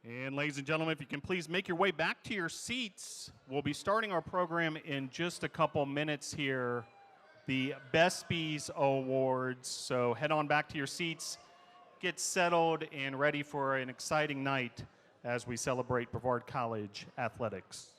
And ladies and gentlemen, if you can please make your way back to your seats. We'll be starting our program in just a couple minutes here. The BESPYs Awards. So head on back to your seats, get settled, and ready for an exciting night as we celebrate Brevard College athletics.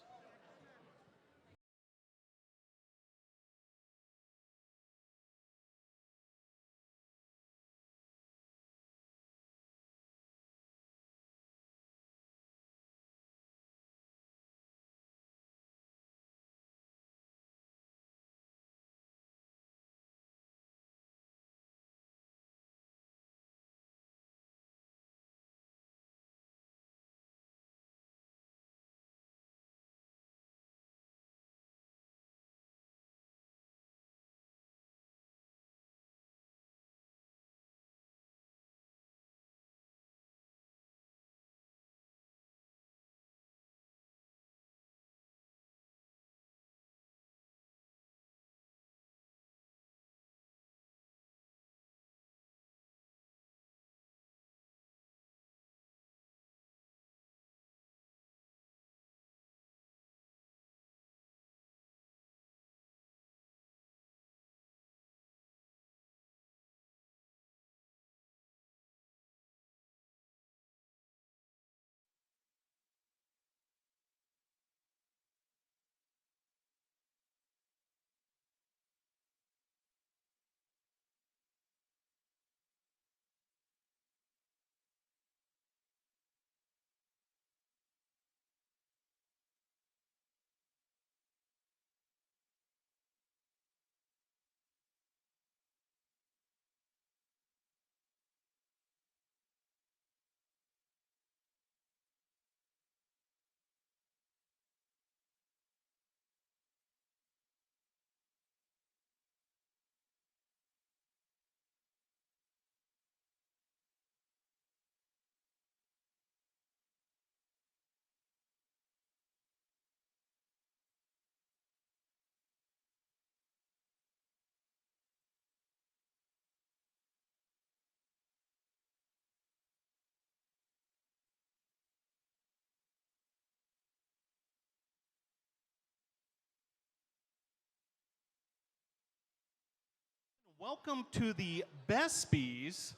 Welcome to the BESPYs,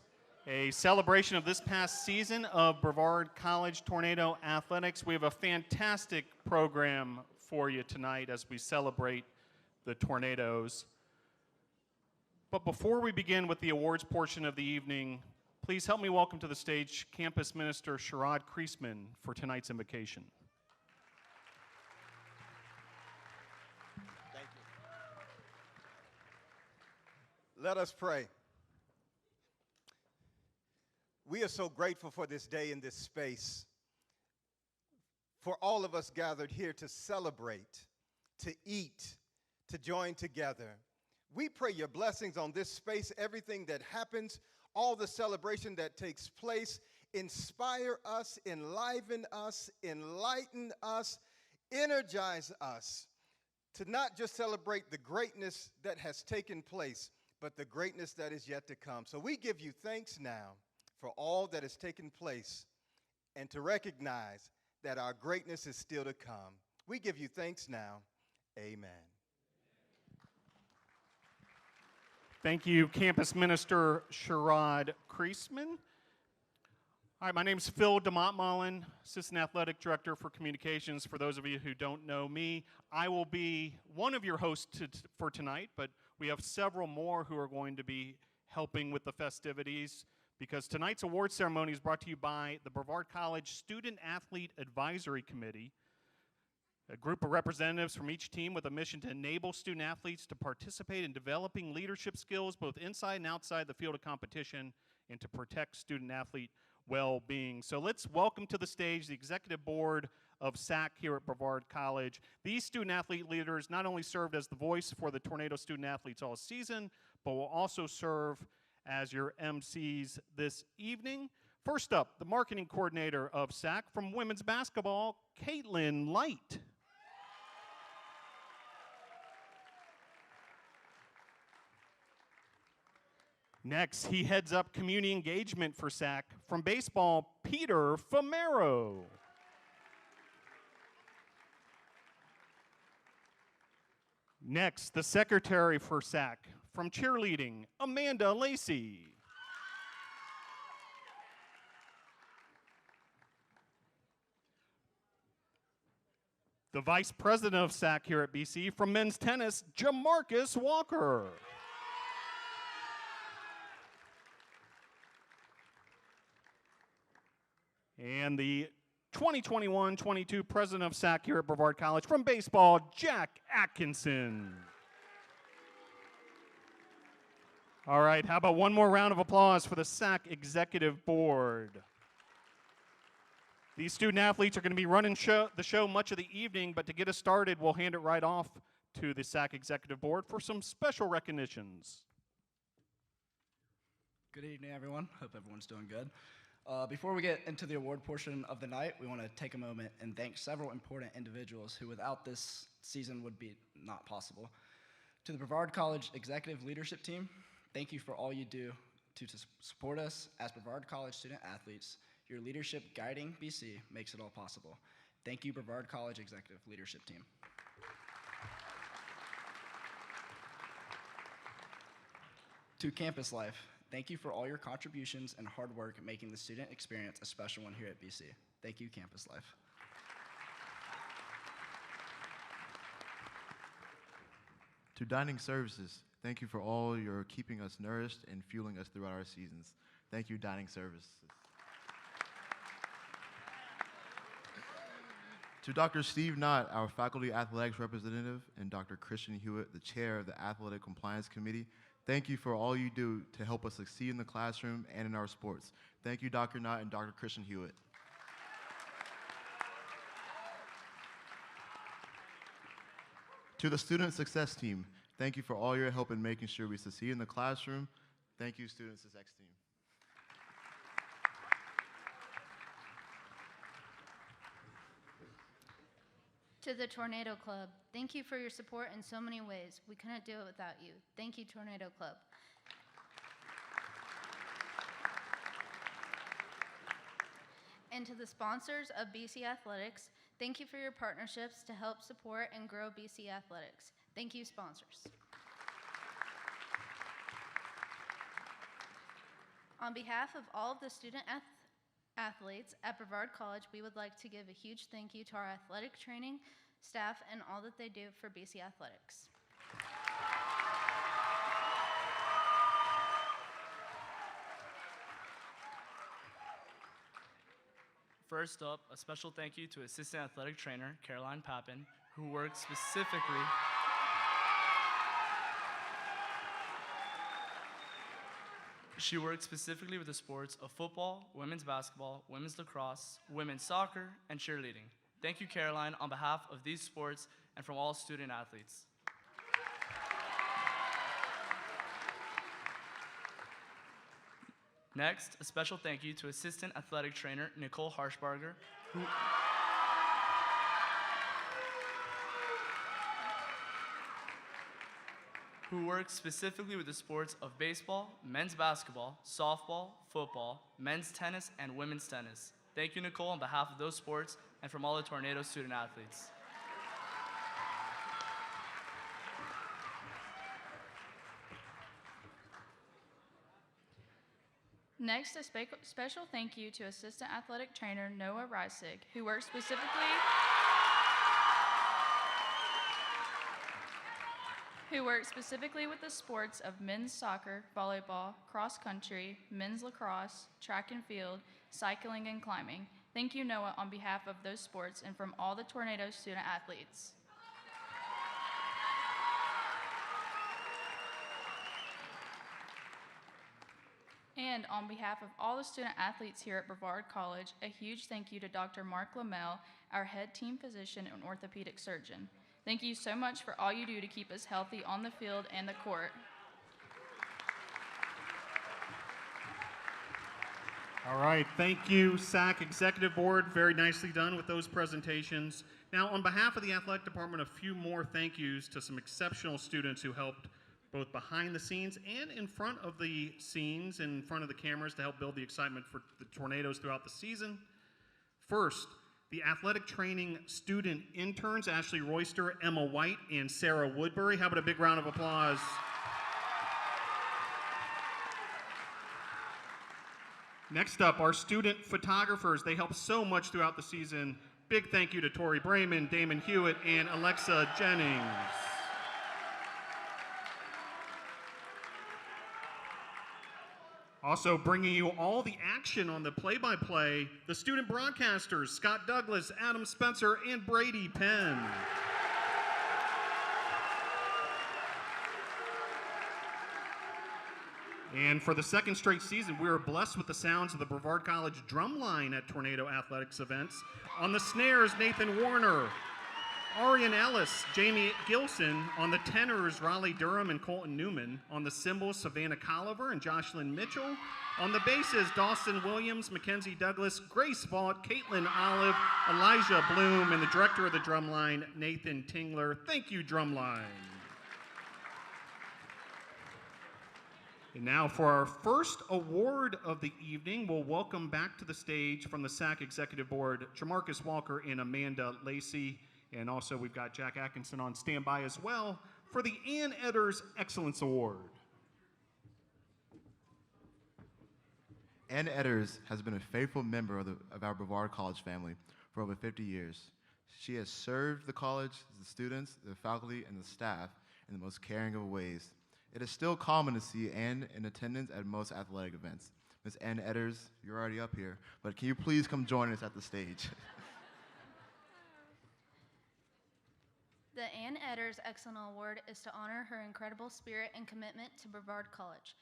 a celebration of this past season of Brevard College Tornado Athletics. We have a fantastic program for you tonight as we celebrate the Tornadoes. But before we begin with the awards portion of the evening, please help me welcome to the stage Campus Minister Sherrod Kreisman for tonight's invocation. Let us pray. We are so grateful for this day in this space, for all of us gathered here to celebrate, to eat, to join together. We pray your blessings on this space, everything that happens, all the celebration that takes place. Inspire us, enliven us, enlighten us, energize us to not just celebrate the greatness that has taken place, but the greatness that is yet to come. So we give you thanks now for all that has taken place and to recognize that our greatness is still to come. We give you thanks now. Amen. Thank you, Campus Minister Sherrod Kreisman. All right, my name is Phil DeMontmollin, Assistant Athletic Director for Communications. For those of you who don't know me, I will be one of your hosts for tonight, but we have several more who are going to be helping with the festivities because tonight's award ceremony is brought to you by the Brevard College Student Athlete Advisory Committee, a group of representatives from each team with a mission to enable student athletes to participate in developing leadership skills both inside and outside the field of competition and to protect student athlete well-being. So let's welcome to the stage the executive board of SAC here at Brevard College. These student athlete leaders not only served as the voice for the Tornado student athletes all season, but will also serve as your MCs this evening. First up, the marketing coordinator of SAC from women's basketball, Caitlin Light. Next, he heads up community engagement for SAC. From baseball, Peter Famero. Next, the secretary for SAC. From cheerleading, Amanda Lacey. The vice president of SAC here at BC. From men's tennis, Jamarcus Walker. And the 2021-22 president of SAC here at Brevard College. From baseball, Jack Atkinson. All right, how about one more round of applause for the SAC Executive Board? These student athletes are going to be running the show much of the evening, but to get us started, we'll hand it right off to the SAC Executive Board for some special recognitions. Good evening, everyone. Hope everyone's doing good. Before we get into the award portion of the night, we want to take a moment and thank several important individuals who without this season would be not possible. To the Brevard College Executive Leadership Team, thank you for all you do to support us as Brevard College student athletes. Your leadership guiding BC makes it all possible. Thank you, Brevard College Executive Leadership Team. To Campus Life, thank you for all your contributions and hard work in making the student experience a special one here at BC. Thank you, Campus Life. To Dining Services, thank you for all your keeping us nourished and fueling us throughout our seasons. Thank you, Dining Services. To Dr. Steve Knott, our faculty athletics representative, and Dr. Christian Hewitt, the chair of the Athletic Compliance Committee, thank you for all you do to help us succeed in the classroom and in our sports. Thank you, Dr. Knott and Dr. Christian Hewitt. To the Student Success Team, thank you for all your help in making sure we succeed in the classroom. Thank you, Student Success Team. To the Tornado Club, thank you for your support in so many ways. We couldn't do it without you. Thank you, Tornado Club. And to the sponsors of BC Athletics, thank you for your partnerships to help support and grow BC Athletics. Thank you, sponsors. On behalf of all of the student athletes at Brevard College, we would like to give a huge thank you to our athletic training staff and all that they do for BC Athletics. First up, a special thank you to Assistant Athletic Trainer Caroline Pappin, who works specifically She works specifically with the sports of football, women's basketball, women's lacrosse, women's soccer, and cheerleading. Thank you, Caroline, on behalf of these sports and from all student athletes. Next, a special thank you to Assistant Athletic Trainer Nicole Harshbarger, who works specifically with the sports of baseball, men's basketball, softball, football, men's tennis, and women's tennis. Thank you, Nicole, on behalf of those sports and from all the Tornado student athletes. Next, a special thank you to Assistant Athletic Trainer Noah Reisig, who works specifically with the sports of men's soccer, volleyball, cross country, men's lacrosse, track and field, cycling, and climbing. Thank you, Noah, on behalf of those sports and from all the Tornado student athletes. And on behalf of all the student athletes here at Brevard College, a huge thank you to Dr. Mark Lamel, our head team physician and orthopedic surgeon. Thank you so much for all you do to keep us healthy on the field and the court. All right, thank you, SAC Executive Board. Very nicely done with those presentations. Now, on behalf of the athletic department, a few more thank yous to some exceptional students who helped both behind the scenes and in front of the scenes, in front of the cameras, to help build the excitement for the Tornadoes throughout the season. First, the athletic training student interns, Ashley Royster, Emma White, and Sarah Woodbury. How about a big round of applause? Next up, our student photographers. They help so much throughout the season. Big thank you to Tori Brayman, Damon Hewitt, and Alexa Jennings. Also bringing you all the action on the play-by-play, the student broadcasters, Scott Douglas, Adam Spencer, and Brady Penn. And for the second straight season, we are blessed with the sounds of the Brevard College drum line at Tornado Athletics events. On the snares, Nathan Warner. Arian Ellis, Jamie Gilson. On the tenors, Raleigh Durham and Colton Newman. On the cymbals, Savannah Colliver and Jocelyn Mitchell. On the basses, Dawson Williams, Mackenzie Douglas, Grace Vaught, Caitlin Olive, Elijah Bloom, and the director of the drumline, Nathan Tingler. Thank you, drumline. And now for our first award of the evening, we'll welcome back to the stage from the SAC Executive Board, Jamarcus Walker and Amanda Lacey. And also we've got Jack Atkinson on standby as well for the Ann Edders Excellence Award. Ann Edders has been a faithful member of our Brevard College family for over 50 years. She has served the college, the students, the faculty, and the staff in the most caring of ways. It is still common to see Ann in attendance at most athletic events. Ms. Ann Edders, you're already up here, but can you please come join us at the stage? The Ann Edders Excellent Award is to honor her incredible spirit and commitment to Brevard College.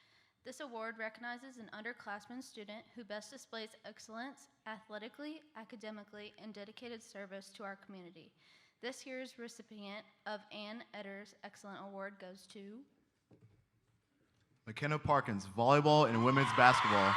This award recognizes an underclassman student who best displays excellence athletically, academically, and dedicated service to our community. This year's recipient of Ann Edders Excellent Award goes to McKenna Parkins, volleyball and women's basketball.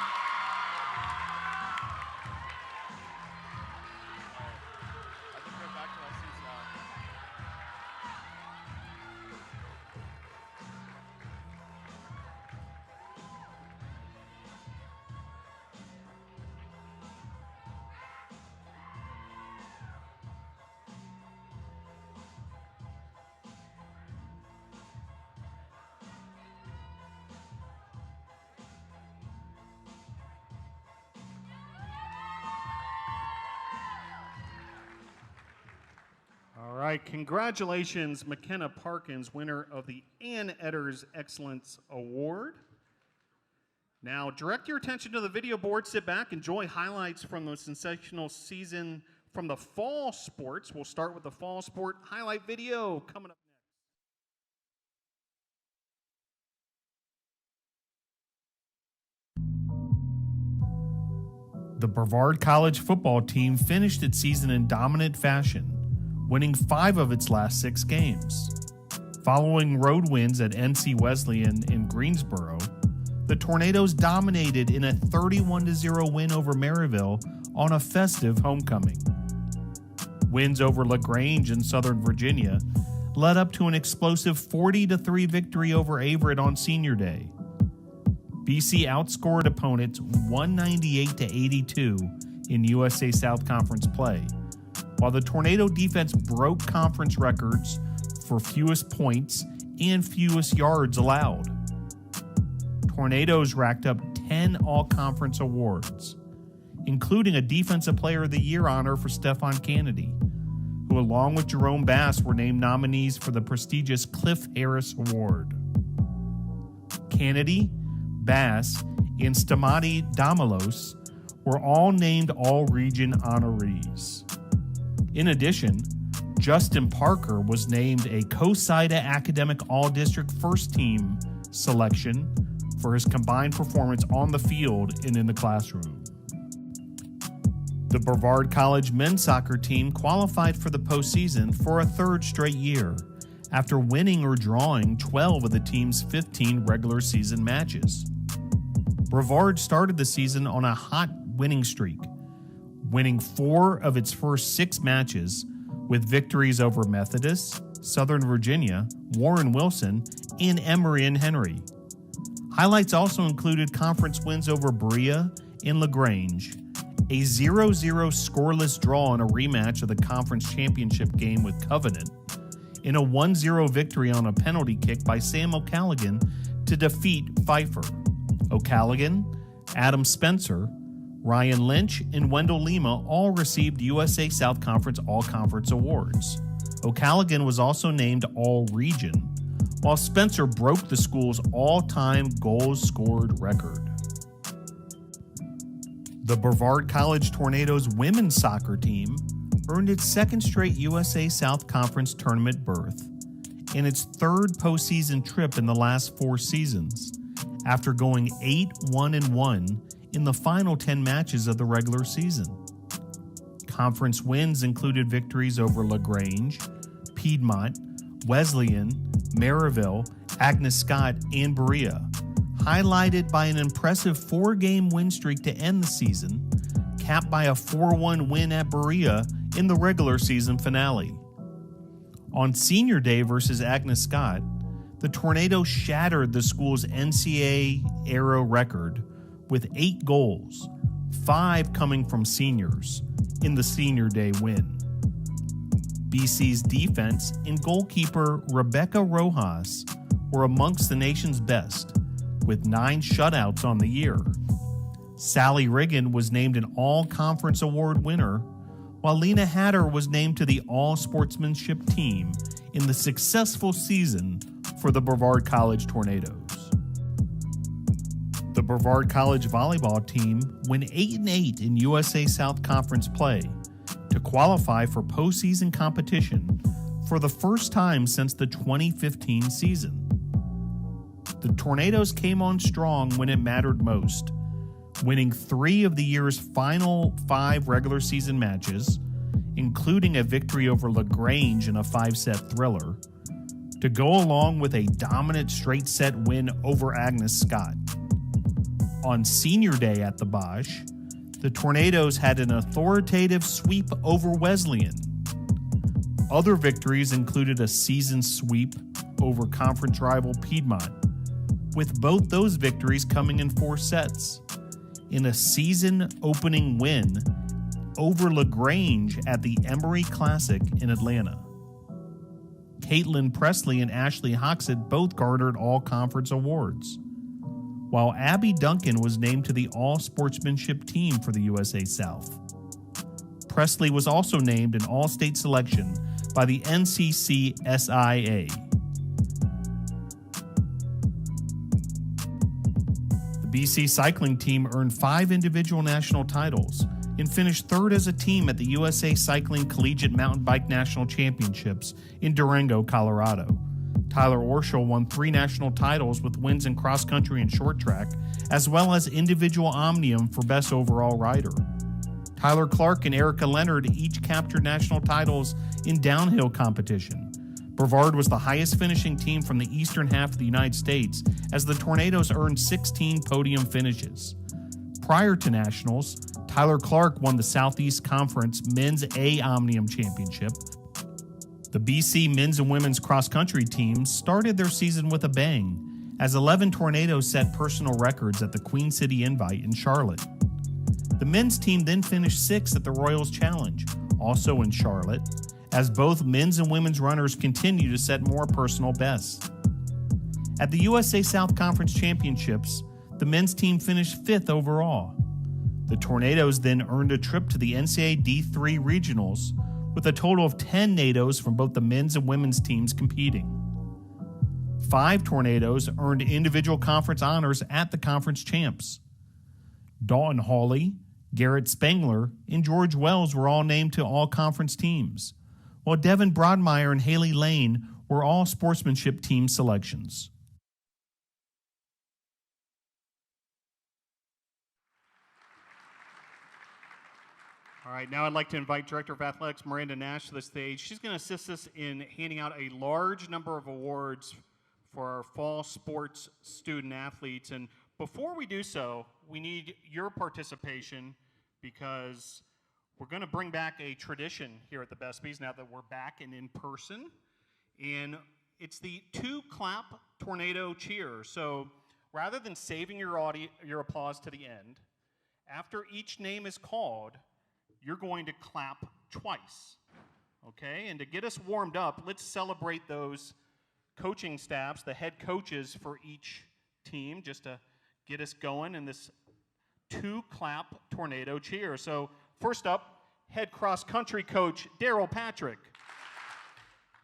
All right, congratulations, McKenna Parkins, winner of the Ann Edders Excellence Award. Now, direct your attention to the video board, sit back, enjoy highlights from the sensational season from the fall sports. We'll start with the fall sport highlight video coming up next. The Brevard College football team finished its season in dominant fashion, winning 5 of its last 6 games. Following road wins at NC Wesleyan and Greensboro, the Tornadoes dominated in a 31-0 win over Maryville on a festive homecoming. Wins over LaGrange and Southern Virginia led up to an explosive 40-3 victory over Averett on Senior Day. BC outscored opponents 198-82 in USA South Conference play, while the Tornado defense broke conference records for fewest points and fewest yards allowed. Tornadoes racked up 10 all-conference awards, including a Defensive Player of the Year honor for Stefan Kennedy, who along with Jerome Bass were named nominees for the prestigious Cliff Harris Award. Kennedy, Bass, and Stamati Damalos were all named All-Region honorees. In addition, Justin Parker was named a COSIDA Academic All-District First Team selection for his combined performance on the field and in the classroom. The Brevard College men's soccer team qualified for the postseason for a 3rd straight year after winning or drawing 12 of the team's 15 regular season matches. Brevard started the season on a hot winning streak, winning 4 of its first 6 matches, with victories over Methodist, Southern Virginia, Warren Wilson, and Emory and Henry. Highlights also included conference wins over Berea and LaGrange, a 0-0 scoreless draw in a rematch of the conference championship game with Covenant, and a 1-0 victory on a penalty kick by Sam O'Callaghan to defeat Pfeiffer. O'Callaghan, Adam Spencer, Ryan Lynch, and Wendell Lima all received USA South Conference All-Conference awards. O'Callaghan was also named All-Region, while Spencer broke the school's all-time goals scored record. The Brevard College Tornadoes women's soccer team earned its second straight USA South Conference tournament berth and its third postseason trip in the last 4 seasons, after going 8-1-1 in the final 10 matches of the regular season. Conference wins included victories over LaGrange, Piedmont, Wesleyan, Maryville, Agnes Scott, and Berea, highlighted by an impressive 4-game win streak to end the season, capped by a 4-1 win at Berea in the regular season finale. On Senior Day versus Agnes Scott, the Tornadoes shattered the school's NCAA era record with 8 goals, 5 coming from seniors, in the Senior Day win. BC's defense and goalkeeper Rebecca Rojas were amongst the nation's best, with 9 shutouts on the year. Sally Riggin was named an All-Conference Award winner, while Lena Hatter was named to the All-Sportsmanship team in the successful season for the Brevard College Tornadoes. The Brevard College volleyball team went 8-8 in USA South Conference play to qualify for postseason competition for the first time since the 2015 season. The Tornadoes came on strong when it mattered most, winning 3 of the year's final 5 regular season matches, including a victory over LaGrange in a 5-set thriller, to go along with a dominant straight-set win over Agnes Scott. On Senior Day at the Bosch, the Tornadoes had an authoritative sweep over Wesleyan. Other victories included a season sweep over conference rival Piedmont, with both those victories coming in 4 sets, in a season-opening win over LaGrange at the Emory Classic in Atlanta. Caitlin Presley and Ashley Hoxett both garnered all-conference awards, while Abby Duncan was named to the All-Sportsmanship team for the USA South. Presley was also named an All-State selection by the NCCSIA. The BC cycling team earned 5 individual national titles and finished 3rd as a team at the USA Cycling Collegiate Mountain Bike National Championships in Durango, Colorado. Tyler Orschel won 3 national titles with wins in cross country and short track, as well as individual omnium for best overall rider. Tyler Clark and Erica Leonard each captured national titles in downhill competition. Brevard was the highest finishing team from the eastern half of the United States, as the Tornadoes earned 16 podium finishes. Prior to nationals, Tyler Clark won the Southeast Conference Men's A Omnium Championship. The BC men's and women's cross-country teams started their season with a bang, as 11 Tornadoes set personal records at the Queen City Invite in Charlotte. The men's team then finished 6th at the Royals Challenge, also in Charlotte, as both men's and women's runners continue to set more personal bests. At the USA South Conference Championships, the men's team finished 5th overall. The Tornadoes then earned a trip to the NCAA D3 Regionals, with a total of 10 NATOs from both the men's and women's teams competing. 5 Tornadoes earned individual conference honors at the conference champs. Dalton Hawley, Garrett Spangler, and George Wells were all named to all conference teams, while Devin Broadmeyer and Haley Lane were all sportsmanship team selections. All right, now I'd like to invite Director of Athletics Miranda Nash to the stage. She's going to assist us in handing out a large number of awards for our fall sports student athletes. And before we do so, we need your participation because we're going to bring back a tradition here at the BESPYs now that we're back and in person. And it's the 2-clap tornado cheer. So rather than saving your applause to the end, after each name is called, you're going to clap twice. Okay? And to get us warmed up, let's celebrate those coaching staffs, the head coaches for each team, just to get us going in this 2-clap tornado cheer. So first up, head cross-country coach Daryl Patrick.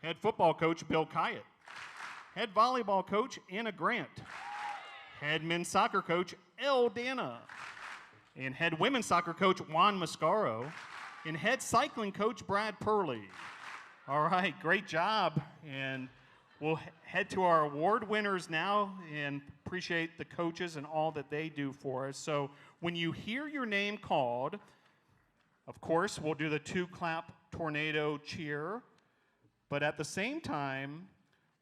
Head football coach Bill Kyatt. Head volleyball coach Anna Grant. Head men's soccer coach El Dana. And head women's soccer coach Juan Mascaro. And head cycling coach Brad Purley. All right, great job. And we'll head to our award winners now and appreciate the coaches and all that they do for us. So when you hear your name called, of course, we'll do the 2-clap tornado cheer. But at the same time,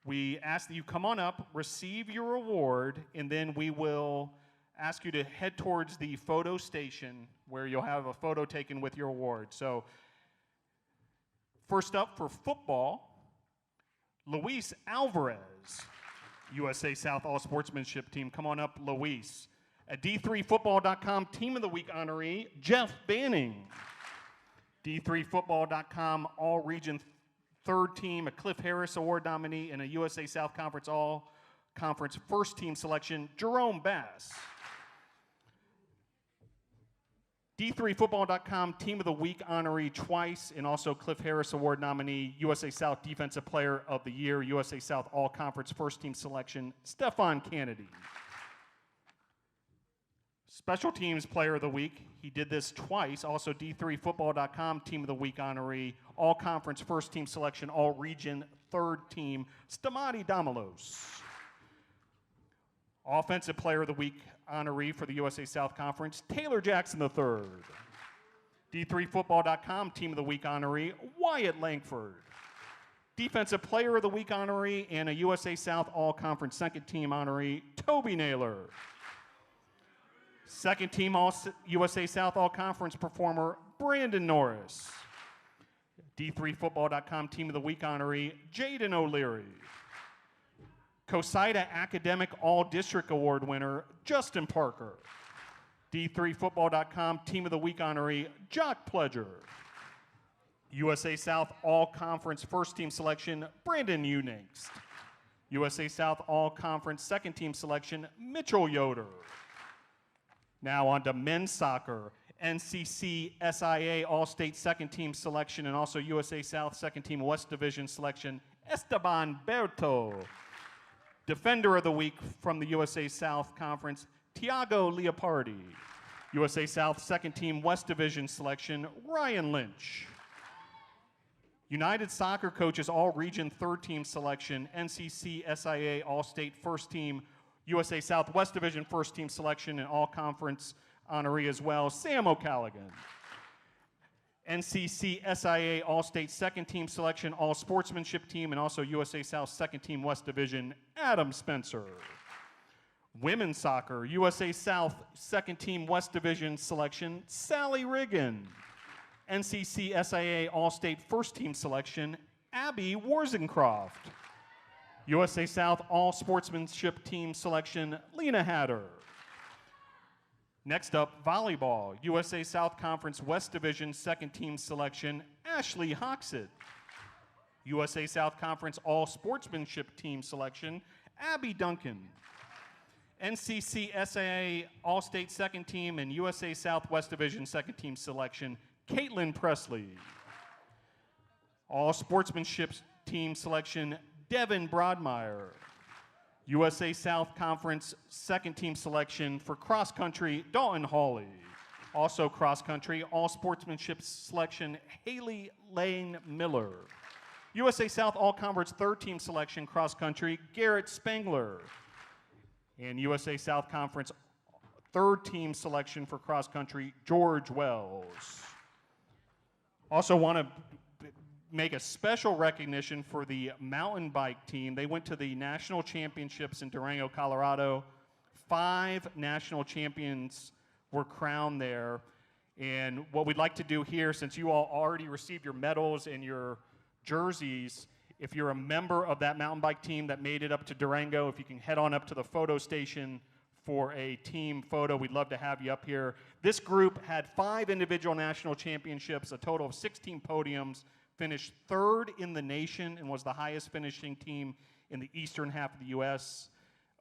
we ask that you come on up, receive your award, and then we will ask you to head towards the photo station where you'll have a photo taken with your award. So first up for football, Luis Alvarez, USA South All-Sportsmanship Team. Come on up, Luis. A D3Football.com Team of the Week honoree, Jeff Banning. D3Football.com All-Region Third Team, a Cliff Harris Award nominee, and a USA South Conference All-Conference First Team selection, Jerome Bass. D3Football.com Team of the Week honoree twice, and also Cliff Harris Award nominee, USA South Defensive Player of the Year, USA South All-Conference First Team selection, Stefan Kennedy. Special Teams Player of the Week, he did this twice, also D3Football.com Team of the Week honoree, All-Conference First Team selection, All-Region Third Team, Stamati Damalos. Offensive Player of the Week honoree for the USA South Conference, Taylor Jackson III. D3Football.com Team of the Week honoree, Wyatt Langford. Defensive Player of the Week honoree and a USA South All-Conference Second Team honoree, Toby Naylor. Second Team USA South All-Conference performer, Brandon Norris. D3Football.com Team of the Week honoree, Jaden O'Leary. COSIDA Academic All-District Award winner, Justin Parker. D3Football.com Team of the Week honoree, Jock Pledger. USA South All-Conference First Team selection, Brandon Unangst. USA South All-Conference Second Team selection, Mitchell Yoder. Now on to men's soccer. NCC SIA All-State Second Team selection and also USA South Second Team West Division selection, Esteban Berto. Defender of the Week from the USA South Conference, Tiago Leopardi. USA South Second Team West Division selection, Ryan Lynch. United Soccer Coaches All-Region Third Team selection, NCC SIA All-State First Team, USA South West Division First Team selection and All-Conference honoree as well, Sam O'Callaghan. NCC SIA All-State Second Team selection, All-Sportsmanship Team, and also USA South Second Team West Division, Adam Spencer. Women's soccer, USA South Second Team West Division selection, Sally Riggin. NCC SIA All-State First Team selection, Abby Warzencroft. USA South All-Sportsmanship Team selection, Lena Hatter. Next up, volleyball. USA South Conference West Division Second Team selection, Ashley Hoxett. USA South Conference All-Sportsmanship Team selection, Abby Duncan. NCC SIA All-State Second Team and USA South West Division Second Team selection, Caitlin Presley. All-Sportsmanship Team selection, Devin Broadmeyer. USA South Conference Second Team selection for cross country, Dalton Hawley. Also cross country, all sportsmanship selection, Haley Lane Miller. USA South All Conference Third Team selection, cross country, Garrett Spangler. And USA South Conference Third Team selection for cross country, George Wells. Also want to make a special recognition for the mountain bike team. They went to the national championships in Durango, Colorado. 5 national champions were crowned there. And what we'd like to do here, since you all already received your medals and your jerseys, if you're a member of that mountain bike team that made it up to Durango, if you can head on up to the photo station for a team photo, we'd love to have you up here. This group had 5 individual national championships, a total of 16 podiums, finished 3rd in the nation, and was the highest finishing team in the eastern half of the U.S.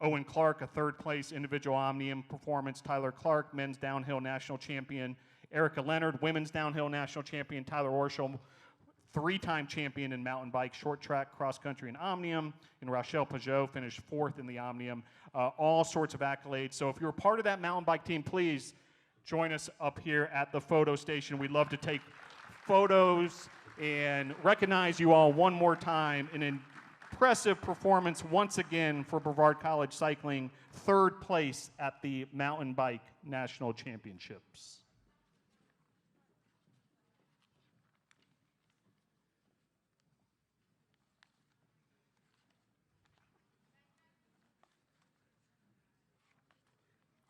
Owen Clark, a 3rd place individual omnium performance. Tyler Clark, men's downhill national champion. Erica Leonard, women's downhill national champion. Tyler Orschel, 3-time champion in mountain bike, short track, cross country, and omnium. And Rachelle Pajot finished 4th in the omnium. All sorts of accolades. So if you're a part of that mountain bike team, please join us up here at the photo station. We'd love to take photos and recognize you all one more time. An impressive performance once again for Brevard College Cycling, 3rd place at the Mountain Bike National Championships.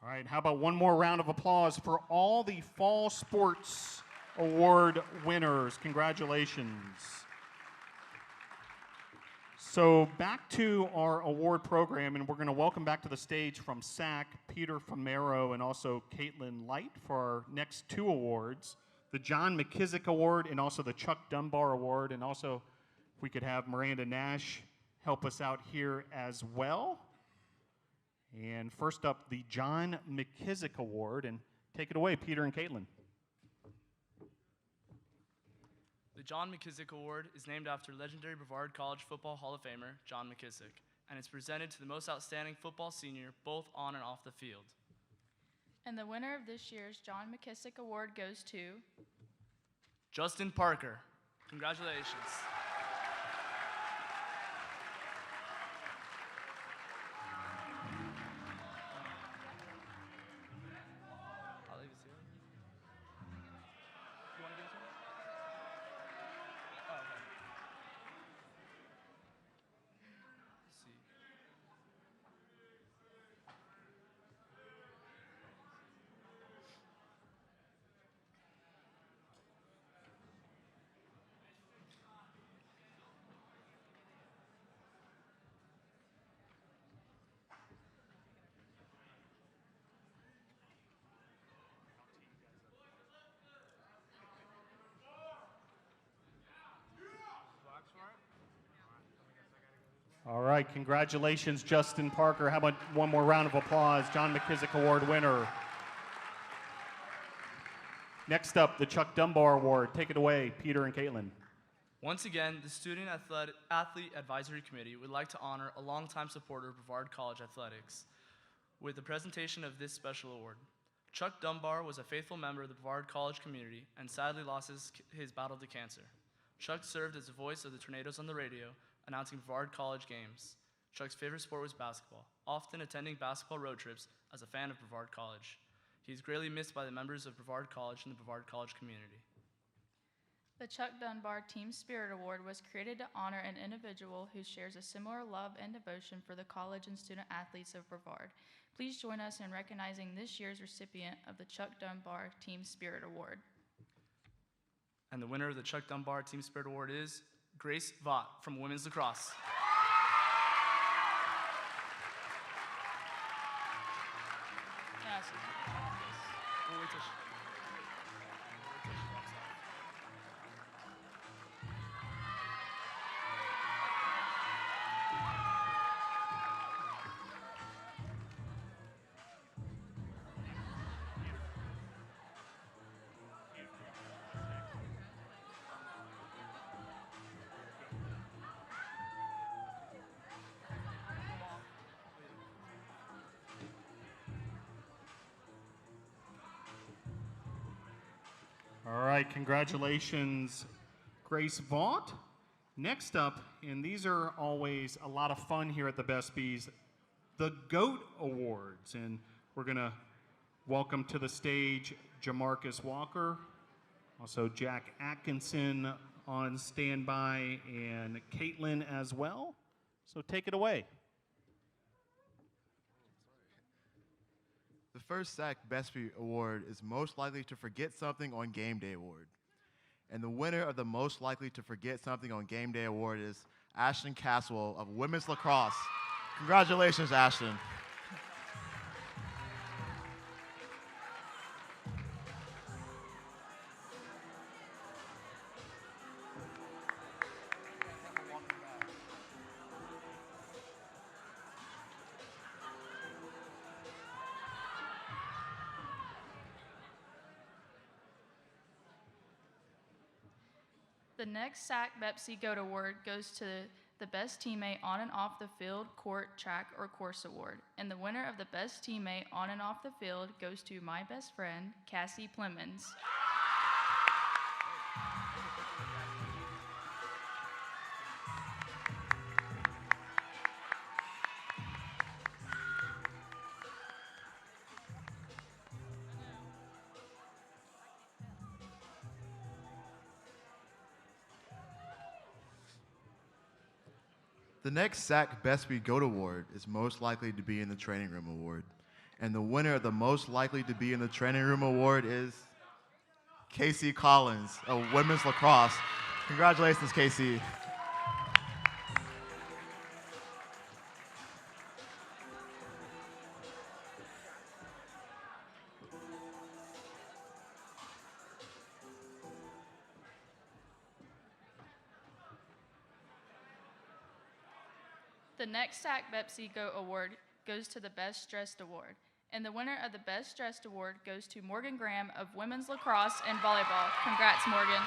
All right, how about one more round of applause for all the Fall Sports Award winners. Congratulations. So back to our award program, and we're going to welcome back to the stage from SAC, Peter Famero and also Caitlin Light for our next 2 awards, the John McKissick Award and also the Chuck Dunbar Award. And also, if we could have Miranda Nash help us out here as well. And first up, the John McKissick Award. And take it away, Peter and Caitlin. The John McKissick Award is named after legendary Brevard College Football Hall of Famer John McKissick, and it's presented to the most outstanding football senior both on and off the field. And the winner of this year's John McKissick Award goes to Justin Parker. Congratulations. I'll leave it to you. You want to give it to me? Oh, okay. Let's see. All right, congratulations, Justin Parker. How about one more round of applause, John McKissick Award winner. Next up, the Chuck Dunbar Award. Take it away, Peter and Caitlin. Once again, the Student Athlete Advisory Committee would like to honor a longtime supporter of Brevard College athletics with the presentation of this special award. Chuck Dunbar was a faithful member of the Brevard College community and sadly lost his battle to cancer. Chuck served as the voice of the Tornadoes on the radio, announcing Brevard College games. Chuck's favorite sport was basketball, often attending basketball road trips as a fan of Brevard College. He is greatly missed by the members of Brevard College and the Brevard College community. the Chuck Dunbar Team Spirit Award was created to honor an individual who shares a similar love and devotion for the college and student athletes of Brevard. Please join us in recognizing this year's recipient of the Chuck Dunbar Team Spirit Award. And the winner of the Chuck Dunbar Team Spirit Award is Grace Vaught from Women's Lacrosse. Yes. We'll wait till she- All right, congratulations, Grace Vaught. Next up, and these are always a lot of fun here at the BESPYs, the GOAT Awards. And we're going to welcome to the stage Jamarcus Walker, also Jack Atkinson on standby, and Caitlin as well. So take it away. The first SAC BESPY award is Most Likely to Forget Something on Game Day award. And the winner of the Most Likely to Forget Something on Game Day award is Ashton Caswell of women's lacrosse. Congratulations, Ashton. The next SAC BEPSI GOAT Award goes to the Best Teammate on and off the field, court, track, or course award. And the winner of the Best Teammate on and off the field goes to my best friend, Cassie Plemons. The next SAC BESPY GOAT Award is Most Likely to Be in the Training Room Award. And the winner of the Most Likely to Be in the Training Room Award is Casey Collins of women's lacrosse. Congratulations, Casey. The next SAC BEPSI GOAT Award goes to the Best Dressed Award. And the winner of the Best Dressed Award goes to Morgan Graham of women's lacrosse and volleyball. Congrats, Morgan.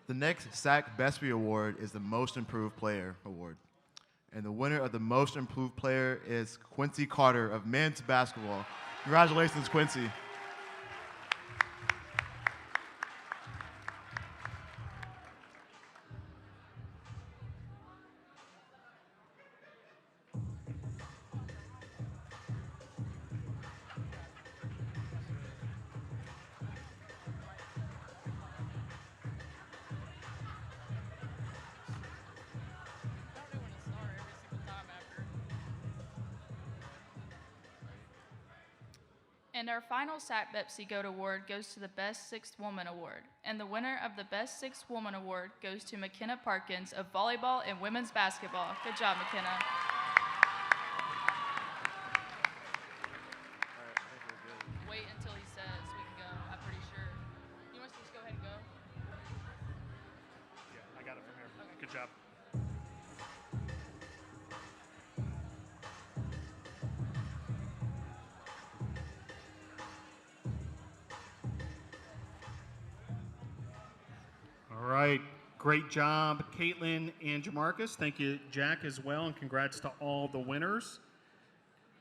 The next SAC BESPY Award is the Most Improved Player Award. And the winner of the Most Improved Player is Quincy Carter of men's basketball. Congratulations, Quincy. And our final SAC BEPSI GOAT Award goes to the Best Sixth Woman Award. And the winner of the Best Sixth Woman Award goes to McKenna Parkins of volleyball and women's basketball. Good job, McKenna. Wait until he says we can go, I'm pretty sure. You want us to just go ahead and go? Yeah, I got it from here. Good job. All right, great job, Caitlin and Jamarcus. Thank you, Jack, as well, and congrats to all the winners.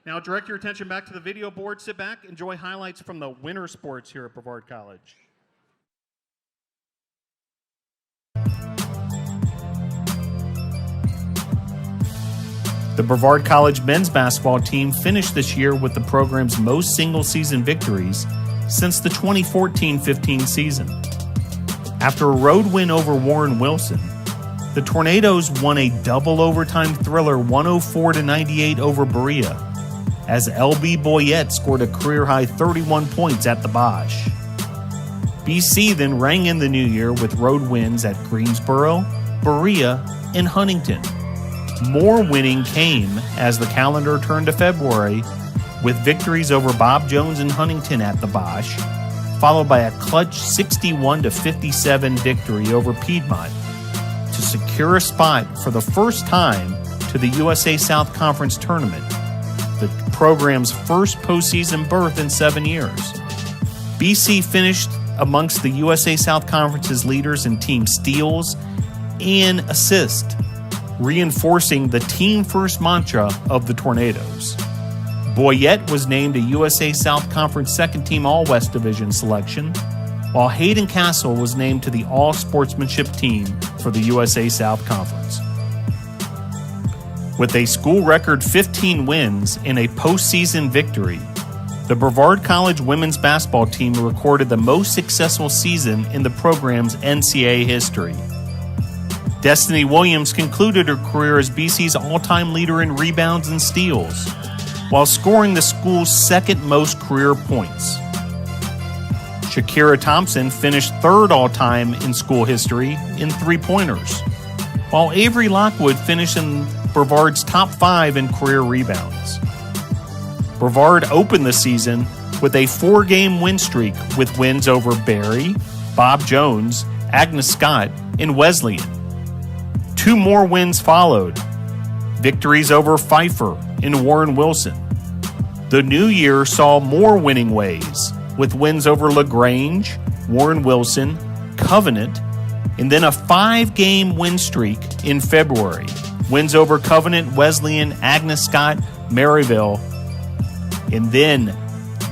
Now direct your attention back to the video board. Sit back, enjoy highlights from the winter sports here at Brevard College. The Brevard College men's basketball team finished this year with the program's most single-season victories since the 2014-15 season. After a road win over Warren Wilson, the Tornadoes won a double overtime thriller 104-98 over Berea, as LB Boyette scored a career-high 31 points at the Bosch. BC then rang in the new year with road wins at Greensboro, Berea, and Huntington. More winning came as the calendar turned to February, with victories over Bob Jones and Huntington at the Bosch, followed by a clutch 61-57 victory over Piedmont to secure a spot for the first time to the USA South Conference Tournament, the program's first postseason berth in 7 years. BC finished amongst the USA South Conference's leaders in team steals and assists, reinforcing the team-first mantra of the Tornadoes. Boyette was named a USA South Conference second-team All-West Division selection, while Hayden Castle was named to the All-Sportsmanship team for the USA South Conference. With a school record 15 wins and a postseason victory, the Brevard College women's basketball team recorded the most successful season in the program's NCAA history. Destiny Williams concluded her career as BC's all-time leader in rebounds and steals, while scoring the school's second most career points. Shakira Thompson finished third all-time in school history in three-pointers, while Avery Lockwood finished in Brevard's top 5 in career rebounds. Brevard opened the season with a 4-game win streak with wins over Barry, Bob Jones, Agnes Scott, and Wesleyan. 2 more wins followed, victories over Pfeiffer and Warren Wilson. The new year saw more winning ways, with wins over LaGrange, Warren Wilson, Covenant, and then a 5-game win streak in February. Wins over Covenant, Wesleyan, Agnes Scott, Maryville, and then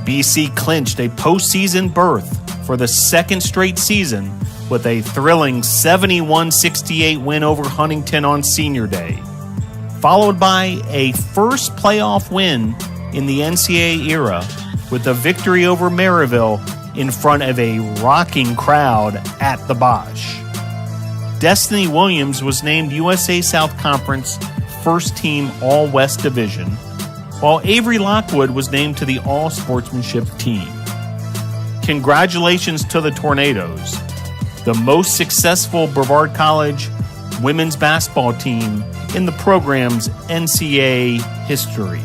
BC clinched a postseason berth for the second straight season with a thrilling 71-68 win over Huntington on Senior Day, followed by a first playoff win in the NCAA era with a victory over Maryville in front of a rocking crowd at the Bosch. Destiny Williams was named USA South Conference First Team All-West Division, while Avery Lockwood was named to the All-Sportsmanship team. Congratulations to the Tornadoes, the most successful Brevard College women's basketball team in the program's NCAA history.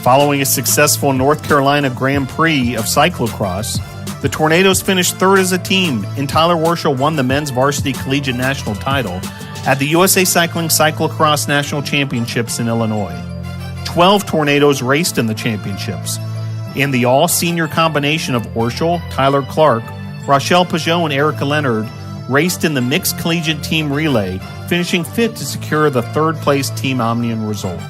Following a successful North Carolina Grand Prix of cyclocross, the Tornadoes finished third as a team, and Tyler Warshall won the men's varsity collegiate national title at the USA Cycling Cyclocross National Championships in Illinois. 12 Tornadoes raced in the championships, and the all-senior combination of Warshall, Tyler Clark, Rochelle Pajot, and Erica Leonard raced in the mixed collegiate team relay, finishing fifth to secure the third-place Team Omnium result.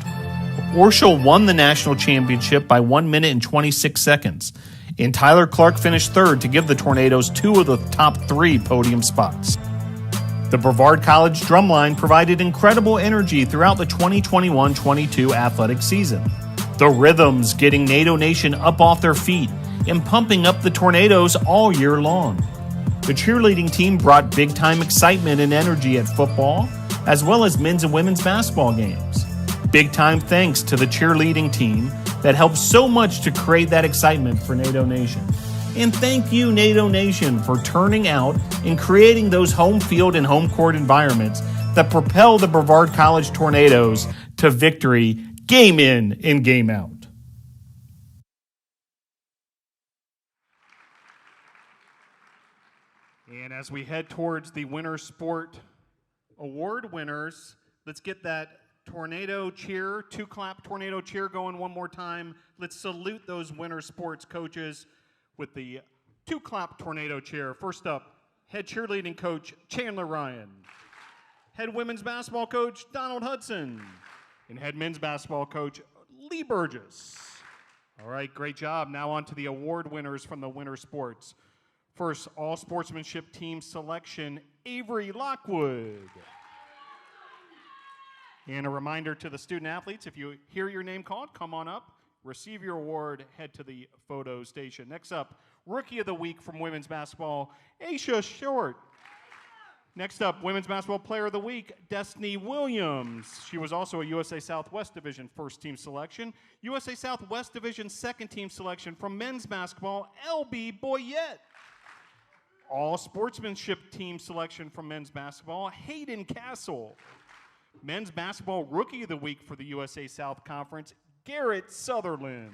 Warshall won the national championship by 1 minute and 26 seconds, and Tyler Clark finished third to give the Tornadoes 2 of the top 3 podium spots. The Brevard College drumline provided incredible energy throughout the 2021-22 athletic season. The rhythms getting NATO Nation up off their feet and pumping up the Tornadoes all year long. The cheerleading team brought big-time excitement and energy at football, as well as men's and women's basketball games. Big-time thanks to the cheerleading team that helped so much to create that excitement for NATO Nation. And thank you, NATO Nation, for turning out and creating those home field and home court environments that propel the Brevard College Tornadoes to victory game in and game out. And as we head towards the Winter Sport Award winners, let's get that tornado cheer, 2-clap tornado cheer going one more time. Let's salute those winter sports coaches with the 2-clap tornado cheer. First up, head cheerleading coach Chandler Ryan, head women's basketball coach Donald Hudson, and head men's basketball coach Lee Burgess. All right, great job. Now on to the award winners from the winter sports. First, all sportsmanship team selection, Avery Lockwood. And a reminder to the student athletes, if you hear your name called, come on up, receive your award, head to the photo station. Next up, Rookie of the Week from women's basketball, Aisha Short. Next up, Women's Basketball Player of the Week, Destiny Williams. She was also a USA Southwest Division first team selection, USA Southwest Division second team selection from men's basketball, LB Boyette. All sportsmanship team selection from men's basketball, Hayden Castle. Men's Basketball Rookie of the Week for the USA South Conference, Garrett Sutherland.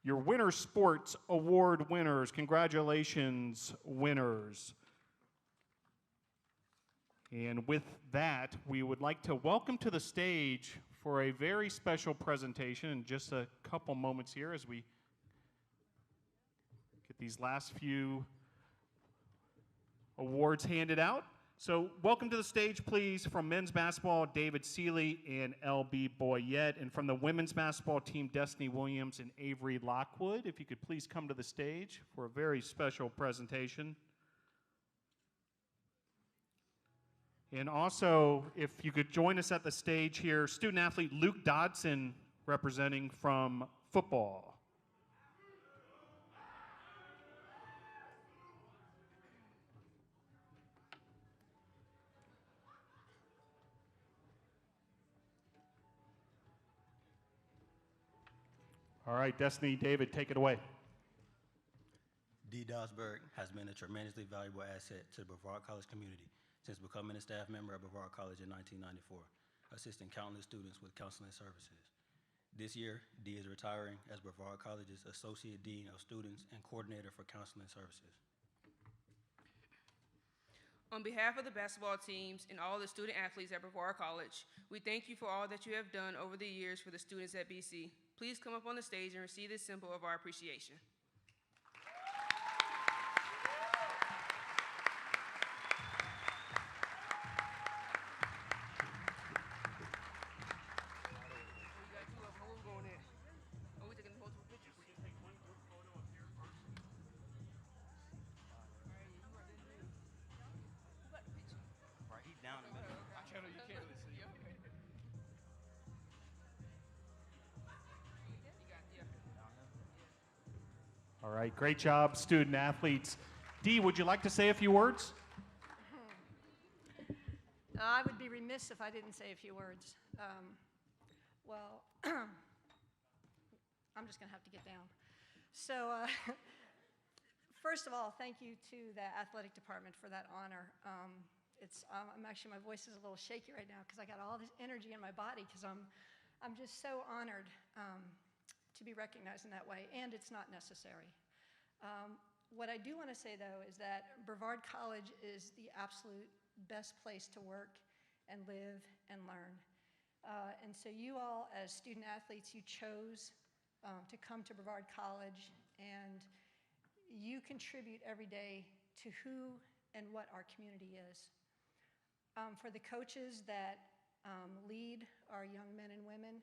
Your Winter Sports Award winners. Congratulations, winners. And with that, we would like to welcome to the stage for a very special presentation in just a couple moments here as we get these last few awards handed out. So welcome to the stage, please, from men's basketball, David Seeley and LB Boyette, and from the women's basketball team, Destiny Williams and Avery Lockwood. If you could please come to the stage for a very special presentation. And also, if you could join us at the stage here, student athlete Luke Dodson representing from football. All right, Destiny, David, take it away. D. Dosberg has been a tremendously valuable asset to the Brevard College community since becoming a staff member at Brevard College in 1994, assisting countless students with counseling services. This year, D is retiring as Brevard College's Associate Dean of Students and Coordinator for Counseling Services. On behalf of the basketball teams and all the student athletes at Brevard College, we thank you for all that you have done over the years for the students at BC. Please come up on the stage and receive this symbol of our appreciation. All right, great job, student athletes. Dee, would you like to say a few words? I would be remiss if I didn't say a few words. Well, I'm just going to have to get down. So, first of all, thank you to the athletic department for that honor. I'm actually, my voice is a little shaky right now because I got all this energy in my body because I'm just so honored to be recognized in that way, and it's not necessary. What I do want to say, though, is that Brevard College is the absolute best place to work and live and learn. And so you all, as student athletes, you chose to come to Brevard College, and you contribute every day to who and what our community is. For the coaches that lead our young men and women,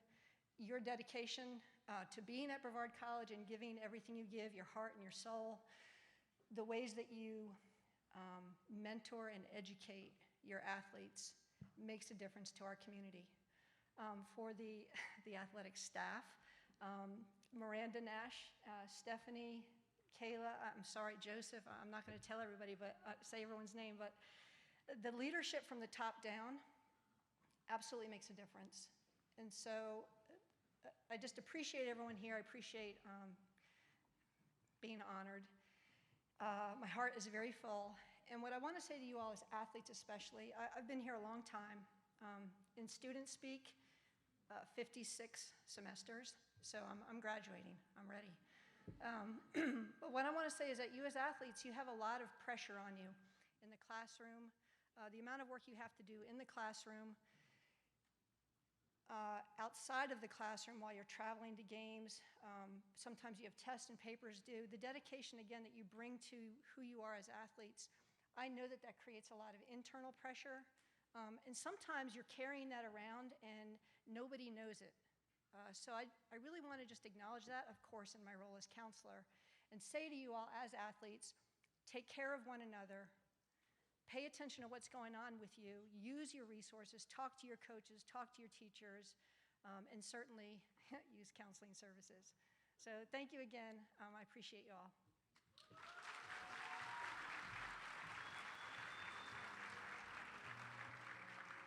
your dedication to being at Brevard College and giving everything you give, your heart and your soul, the ways that you mentor and educate your athletes makes a difference to our community. For the athletic staff, Miranda Nash, Stephanie, Kayla, I'm sorry, Joseph, I'm not going to tell everybody, but say everyone's name, but the leadership from the top down absolutely makes a difference. And so I just appreciate everyone here. I appreciate being honored. My heart is very full. And what I want to say to you all as athletes especially, I've been here a long time. In student speak, 56 semesters, so I'm graduating. I'm ready. But what I want to say is that you as athletes, you have a lot of pressure on you in the classroom. The amount of work you have to do in the classroom, outside of the classroom while you're traveling to games. Sometimes you have tests and papers due. The dedication, again, that you bring to who you are as athletes, I know that that creates a lot of internal pressure. And sometimes you're carrying that around and nobody knows it. So I really want to just acknowledge that, of course, in my role as counselor, and say to you all as athletes, take care of one another. Pay attention to what's going on with you. Use your resources. Talk to your coaches. Talk to your teachers. And certainly use counseling services. So thank you again. I appreciate you all.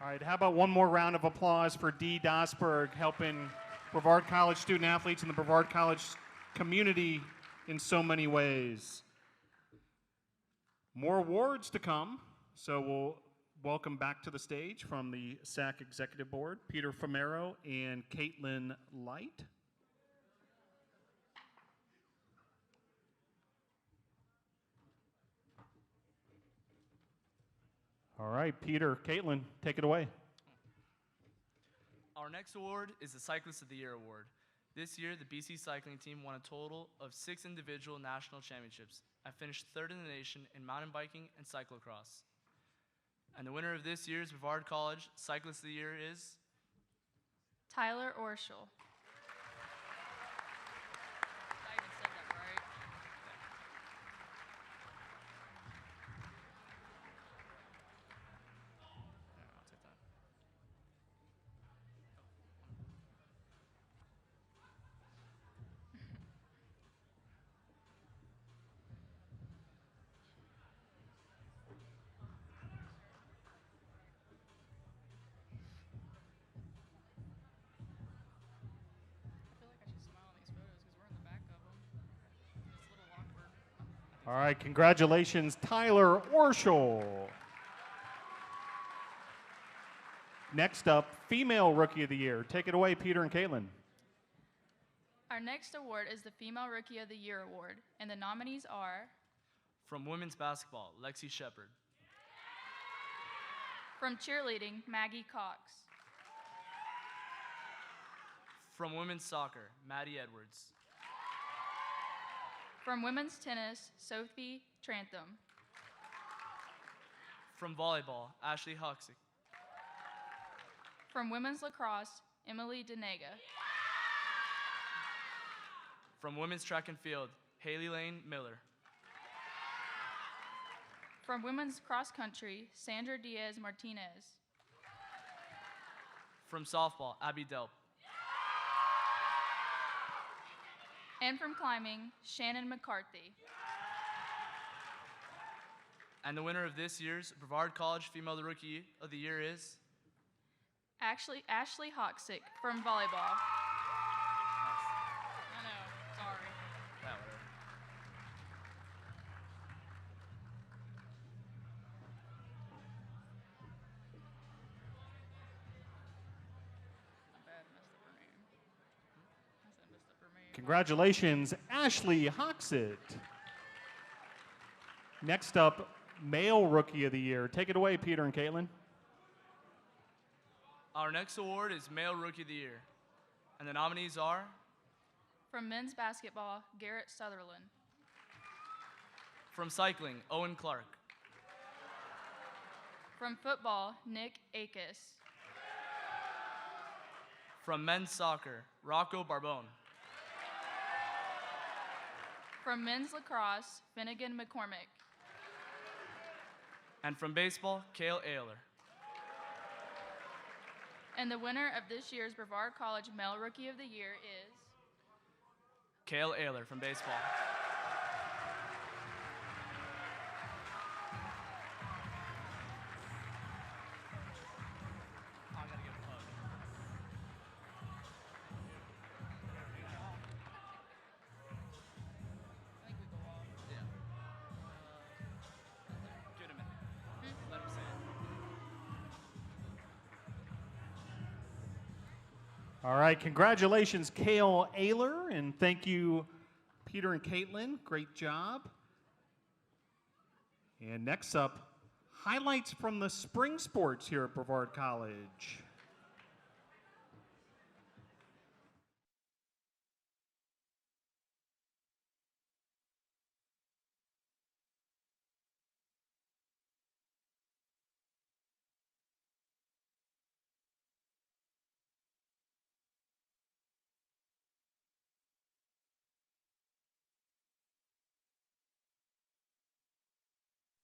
All right, how about one more round of applause for Dee Dosberg, helping Brevard College student athletes and the Brevard College community in so many ways. More awards to come. So we'll welcome back to the stage from the SAC Executive Board, Peter Famero and Caitlin Light. All right, Peter, Caitlin, take it away. Our next award is the Cyclist of the Year Award. This year, the BC cycling team won a total of 6 individual national championships. I finished 3rd in the nation in mountain biking and cyclocross. And the winner of this year's Brevard College Cyclist of the Year is Tyler Orschel. I even said that right. All right, congratulations, Tyler Orschel. Next up, Female Rookie of the Year. Take it away, Peter and Caitlin. Our next award is the Female Rookie of the Year award, and the nominees are From women's basketball, Lexi Shepard. from cheerleading, Maggie Cox. From women's soccer, Maddie Edwards. From women's tennis, Sophie Trantham. From volleyball, Ashley Huxick. From women's lacrosse, Emily Denega. From women's track and field, Haley Lane Miller. From women's cross country, Sandra Diaz Martinez. From softball, Abby Delp. And from climbing, Shannon McCarthy. And the winner of this year's Brevard College Female Rookie of the Year is Ashley Hoxick from volleyball. I know, sorry. Yeah, whatever. My bad, messed up her name. I said messed up her name. Congratulations, Ashley Hoxit. Next up, Male Rookie of the Year. Take it away, Peter and Caitlin. Our next award is Male Rookie of the Year. And the nominees are From men's basketball, Garrett Sutherland. from cycling, Owen Clark. From football, Nick Akis. From men's soccer, Rocco Barbone. From men's lacrosse, Finnegan McCormick. And from baseball, Cale Ayler. And the winner of this year's Brevard College Male Rookie of the Year is Cale Ayler from baseball. I gotta give a hug. I think we go off. Yeah. Give it a minute. Let him say it. All right, congratulations, Cale Ayler, and thank you, Peter and Caitlin. Great job. And next up, highlights from the spring sports here at Brevard College.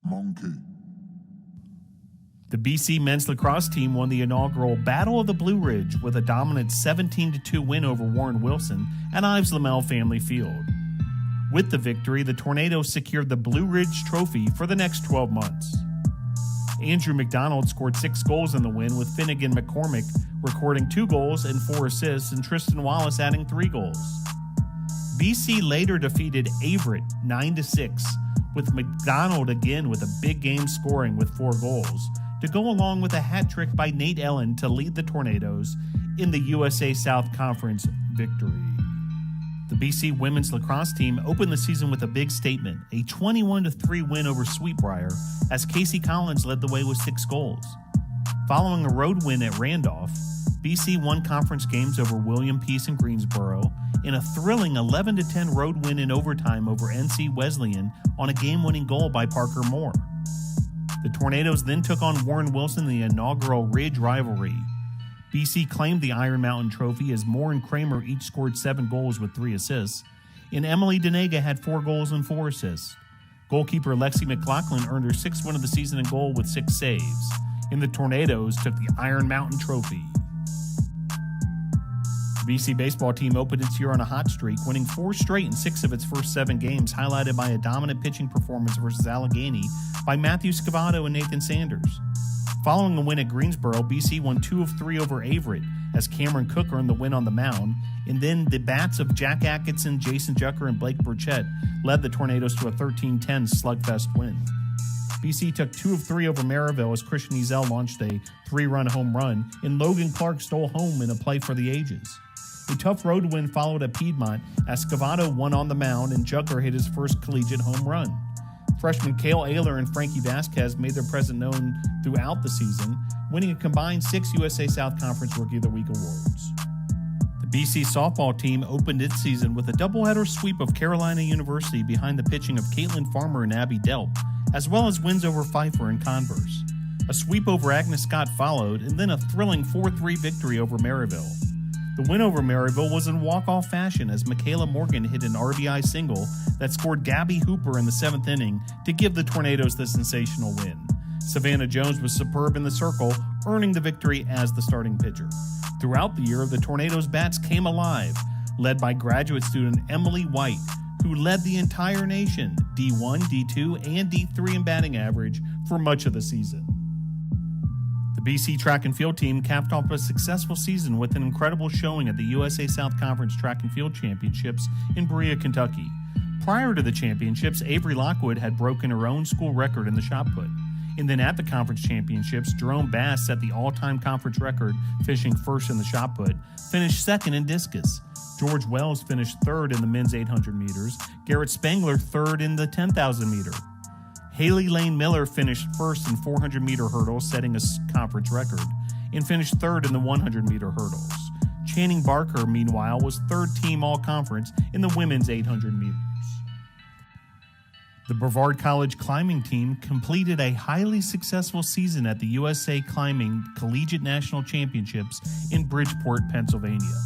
Monkey. The BC men's lacrosse team won the inaugural Battle of the Blue Ridge with a dominant 17-2 win over Warren Wilson at Ives Lamel Family Field. With the victory, the Tornadoes secured the Blue Ridge Trophy for the next 12 months. Andrew McDonald scored 6 goals in the win, with Finnegan McCormick recording 2 goals and 4 assists, and Tristan Wallace adding 3 goals. BC later defeated Averett 9-6, with McDonald again with a big game scoring with 4 goals, to go along with a hat trick by Nate Ellen to lead the Tornadoes in the USA South Conference victory. The BC women's lacrosse team opened the season with a big statement, a 21-3 win over Sweetbriar, as Casey Collins led the way with 6 goals. Following a road win at Randolph, BC won conference games over William Peace and Greensboro in a thrilling 11-10 road win in overtime over NC Wesleyan on a game-winning goal by Parker Moore. The Tornadoes then took on Warren Wilson in the inaugural Ridge rivalry. BC claimed the Iron Mountain Trophy as Moore and Kramer each scored 7 goals with 3 assists, and Emily Denega had 4 goals and 4 assists. Goalkeeper Lexi McLaughlin earned her 6th win of the season in goal with 6 saves, and the Tornadoes took the Iron Mountain Trophy. The BC baseball team opened its year on a hot streak, winning 4 straight in 6 of its first 7 games, highlighted by a dominant pitching performance versus Allegheny by Matthew Scavato and Nathan Sanders. Following a win at Greensboro, BC won 2 of 3 over Averett as Cameron Cook earned the win on the mound, and then the bats of Jack Atkinson, Jason Jucker, and Blake Burchett led the Tornadoes to a 13-10 slugfest win. BC took 2 of 3 over Maryville as Christian Ezel launched a 3-run home run, and Logan Clark stole home in a play for the ages. A tough road win followed at Piedmont as Scavato won on the mound and Jucker hit his first collegiate home run. Freshmen Cale Ayler and Frankie Vasquez made their presence known throughout the season, winning a combined 6 USA South Conference Rookie of the Week awards. The BC softball team opened its season with a doubleheader sweep of Carolina University behind the pitching of Caitlin Farmer and Abby Delp, as well as wins over Pfeiffer and Converse. A sweep over Agnes Scott followed, and then a thrilling 4-3 victory over Maryville. The win over Maryville was in walk-off fashion as Michaela Morgan hit an RBI single that scored Gabby Hooper in the 7th inning to give the Tornadoes the sensational win. Savannah Jones was superb in the circle, earning the victory as the starting pitcher. Throughout the year, the Tornadoes' bats came alive, led by graduate student Emily White, who led the entire nation, D1, D2, and D3 in batting average for much of the season. The BC track and field team capped off a successful season with an incredible showing at the USA South Conference Track and Field Championships in Berea, Kentucky. Prior to the championships, Avery Lockwood had broken her own school record in the shot put. And then at the conference championships, Jerome Bass set the all-time conference record, finishing first in the shot put, finished second in discus. George Wells finished third in the men's 800 meters, Garrett Spangler third in the 10,000 meter. Haley Lane Miller finished first in 400-meter hurdles, setting a conference record, and finished third in the 100-meter hurdles. Channing Barker, meanwhile, was third team all-conference in the women's 800 meters. The Brevard College climbing team completed a highly successful season at the USA Climbing Collegiate National Championships in Bridgeport, Pennsylvania.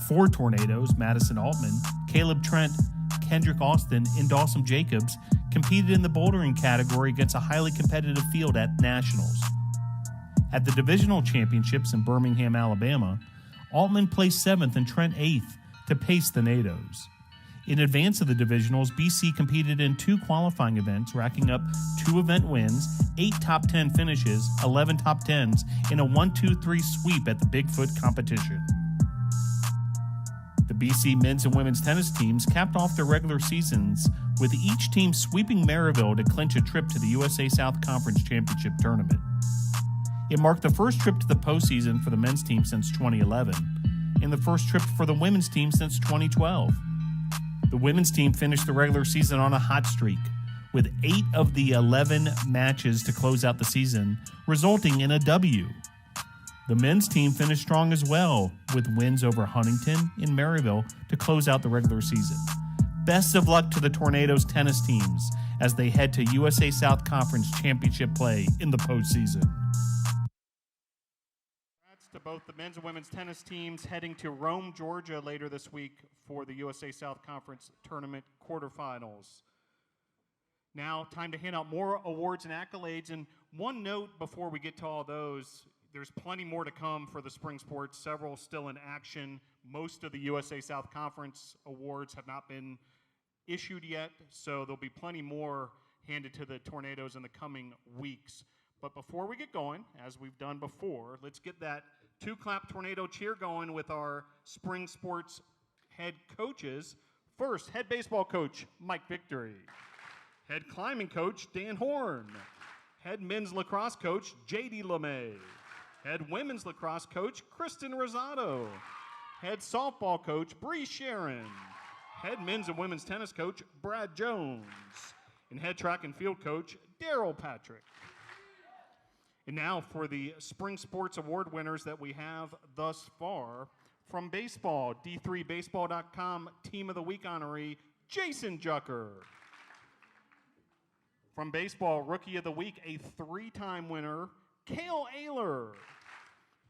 4 Tornadoes, Madison Altman, Caleb Trent, Kendrick Austin, and Dawson Jacobs, competed in the bouldering category against a highly competitive field at Nationals. At the divisional championships in Birmingham, Alabama, Altman placed 7th and Trent 8th to pace the NATOs. In advance of the divisionals, BC competed in 2 qualifying events, racking up 2 event wins, 8 top 10 finishes, 11 top 10s, and a 1-2-3 sweep at the Bigfoot competition. The BC men's and women's tennis teams capped off their regular seasons with each team sweeping Maryville to clinch a trip to the USA South Conference Championship Tournament. It marked the first trip to the postseason for the men's team since 2011, and the first trip for the women's team since 2012. The women's team finished the regular season on a hot streak, with 8 of the 11 matches to close out the season, resulting in a W. The men's team finished strong as well, with wins over Huntington and Maryville to close out the regular season. Best of luck to the Tornadoes tennis teams as they head to USA South Conference Championship play in the postseason. Congrats to both the men's and women's tennis teams heading to Rome, Georgia later this week for the USA South Conference Tournament quarterfinals. Now, time to hand out more awards and accolades. And one note before we get to all those, there's plenty more to come for the spring sports, several still in action. Most of the USA South Conference awards have not been issued yet, so there'll be plenty more handed to the Tornadoes in the coming weeks. But before we get going, as we've done before, let's get that 2-clap Tornado cheer going with our spring sports head coaches. First, head baseball coach Mike Victory. Head climbing coach Dan Horn. Head men's lacrosse coach JD LeMay. Head women's lacrosse coach Kristen Rosado. Head softball coach Bree Sharon. Head men's and women's tennis coach Brad Jones. And head track and field coach Daryl Patrick. And now for the spring sports award winners that we have thus far. From baseball, D3Baseball.com Team of the Week honoree Jason Jucker. From baseball, Rookie of the Week, a 3-time winner, Cale Ayler.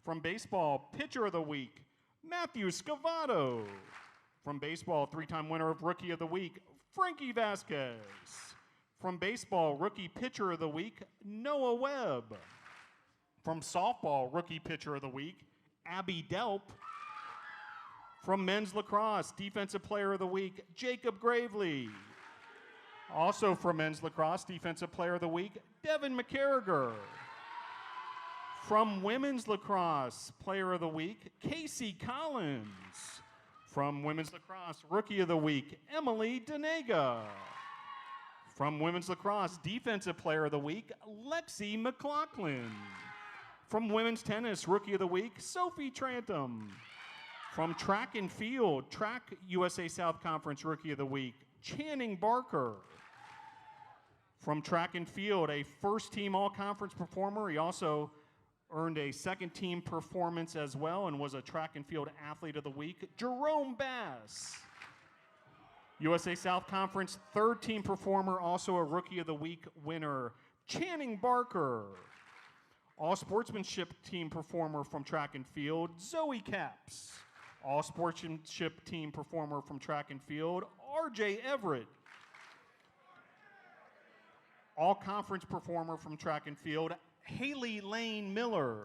From baseball, Pitcher of the Week, Matthew Scavato. From baseball, 3-time winner of Rookie of the Week, Frankie Vasquez. From baseball, Rookie Pitcher of the Week, Noah Webb. From softball, Rookie Pitcher of the Week, Abby Delp. From men's lacrosse, Defensive Player of the Week, Jacob Gravely. Also from men's lacrosse, Defensive Player of the Week, Devin McCarriger. From women's lacrosse, Player of the Week, Casey Collins. From women's lacrosse, Rookie of the Week, Emily Denega. From women's lacrosse, Defensive Player of the Week, Lexi McLaughlin. From women's tennis, Rookie of the Week, Sophie Trantham. From track and field, Track USA South Conference Rookie of the Week, Channing Barker. From track and field, a first-team all-conference performer. He also earned a second-team performance as well and was a track and field athlete of the week, Jerome Bass. USA South Conference third-team performer, also a Rookie of the Week winner, Channing Barker. All sportsmanship team performer from track and field, Zoe Capps. All sportsmanship team performer from track and field, RJ Everett. All conference performer from track and field, Haley Lane Miller.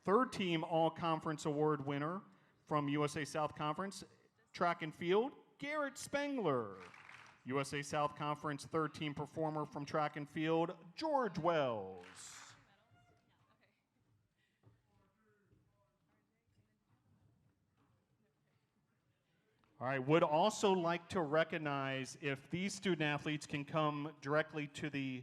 Third team all conference award winner from USA South Conference, track and field, Garrett Spengler. USA South Conference third team performer from track and field, George Wells. All right, would also like to recognize if these student athletes can come directly to the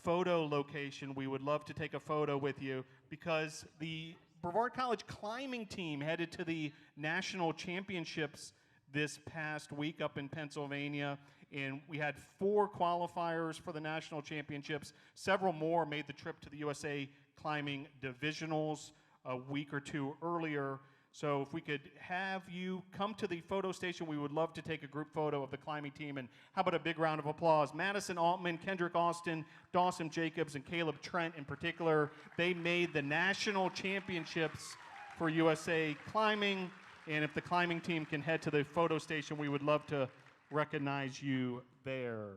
photo location, we would love to take a photo with you because the Brevard College climbing team headed to the national championships this past week up in Pennsylvania, and we had 4 qualifiers for the national championships. Several more made the trip to the USA Climbing Divisionals a week or 2 earlier. So if we could have you come to the photo station, we would love to take a group photo of the climbing team. And how about a big round of applause? Madison Altman, Kendrick Austin, Dawson Jacobs, and Caleb Trent in particular. They made the national championships for USA Climbing. And if the climbing team can head to the photo station, we would love to recognize you there.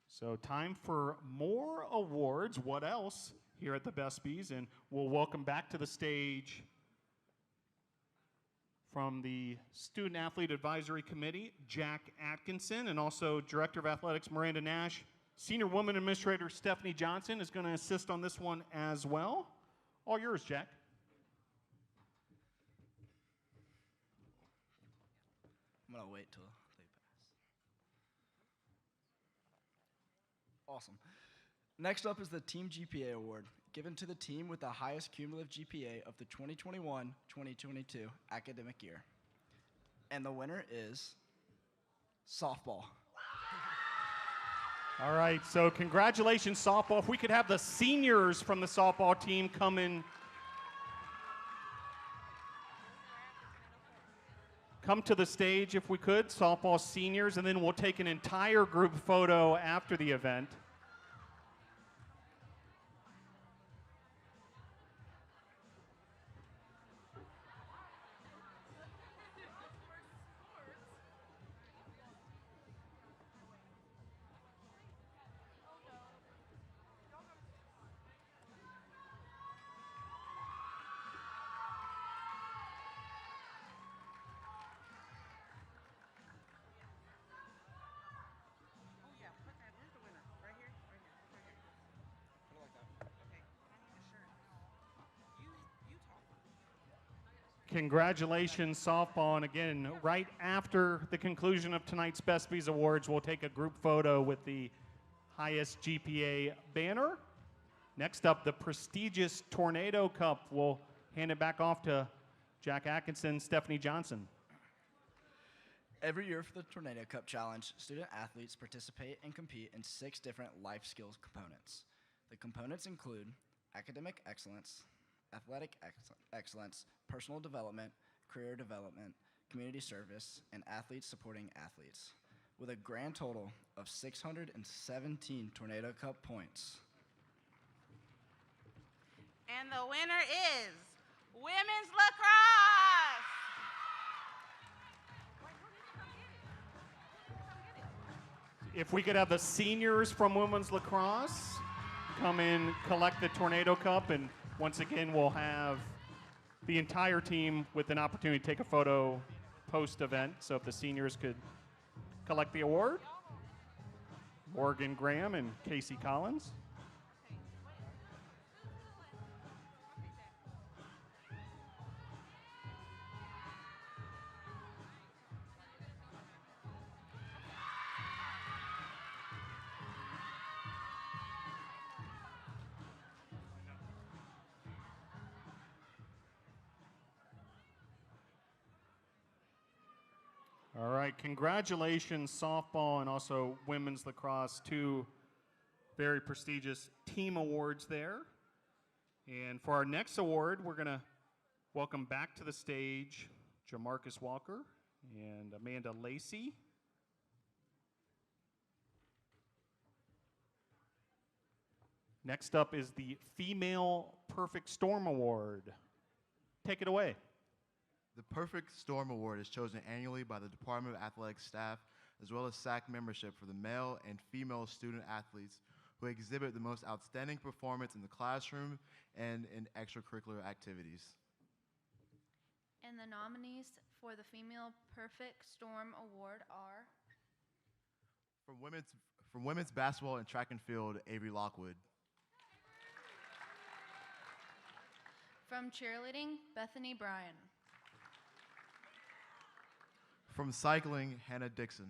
So time for more awards. What else? Here at the BESPYs, and we'll welcome back to the stage from the Student Athlete Advisory Committee, Jack Atkinson, and also Director of Athletics, Miranda Nash. Senior Woman Administrator, Stephanie Johnson, is going to assist on this one as well. All yours, Jack. I'm going to wait till they pass. Awesome. Next up is the Team GPA Award, given to the team with the highest cumulative GPA of the 2021-2022 academic year. And the winner is softball. All right, so congratulations, softball. If we could have the seniors from the softball team come in. Come to the stage if we could, softball seniors, and then we'll take an entire group photo after the event. Congratulations, softball. And again, right after the conclusion of tonight's BESPYs Awards, we'll take a group photo with the highest GPA banner. Next up, the prestigious Tornado Cup. We'll hand it back off to Jack Atkinson, Stephanie Johnson. Every year for the Tornado Cup Challenge, student athletes participate and compete in 6 different life skills components. The components include academic excellence, athletic excellence, personal development, career development, community service, and athletes supporting athletes, with a grand total of 617 Tornado Cup points. And the winner is women's lacrosse. If we could have the seniors from women's lacrosse come in, collect the Tornado Cup, and once again, we'll have the entire team with an opportunity to take a photo post-event. So if the seniors could collect the award. Morgan Graham and Casey Collins. All right, congratulations, softball and also women's lacrosse, two very prestigious team awards there. And for our next award, we're going to welcome back to the stage Jamarcus Walker and Amanda Lacey. Next up is the Female Perfect Storm Award. Take it away. The Perfect Storm Award is chosen annually by the Department of Athletics staff as well as SAC membership for the male and female student athletes who exhibit the most outstanding performance in the classroom and in extracurricular activities. And the nominees for the Female Perfect Storm Award are From women's basketball and track and field, Avery Lockwood. from cheerleading, Bethany Bryan. From cycling, Hannah Dixon.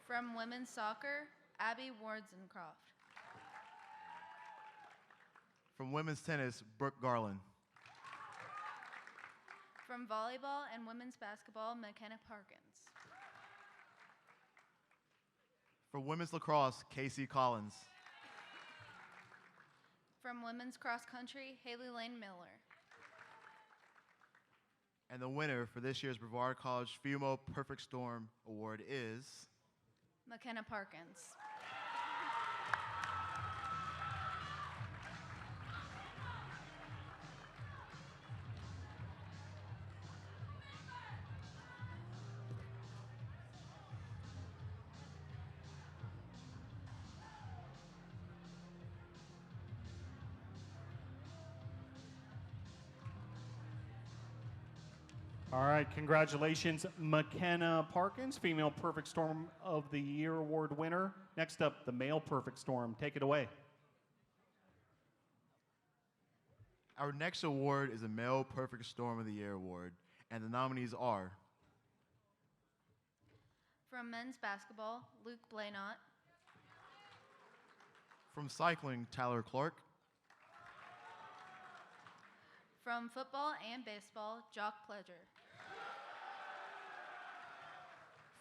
From women's soccer, Abby Wardsencroft. From women's tennis, Brooke Garland. From volleyball and women's basketball, McKenna Parkins. From women's lacrosse, Casey Collins. From women's cross country, Haley Lane Miller. And the winner for this year's Brevard College Female Perfect Storm Award is McKenna Parkins. All right, congratulations, McKenna Parkins, Female Perfect Storm of the Year Award winner. Next up, the Male Perfect Storm. Take it away. Our next award is a Male Perfect Storm of the Year Award, and the nominees are From men's basketball, Luke Blaynott. from cycling, Tyler Clark. From football and baseball, Jock Pledger.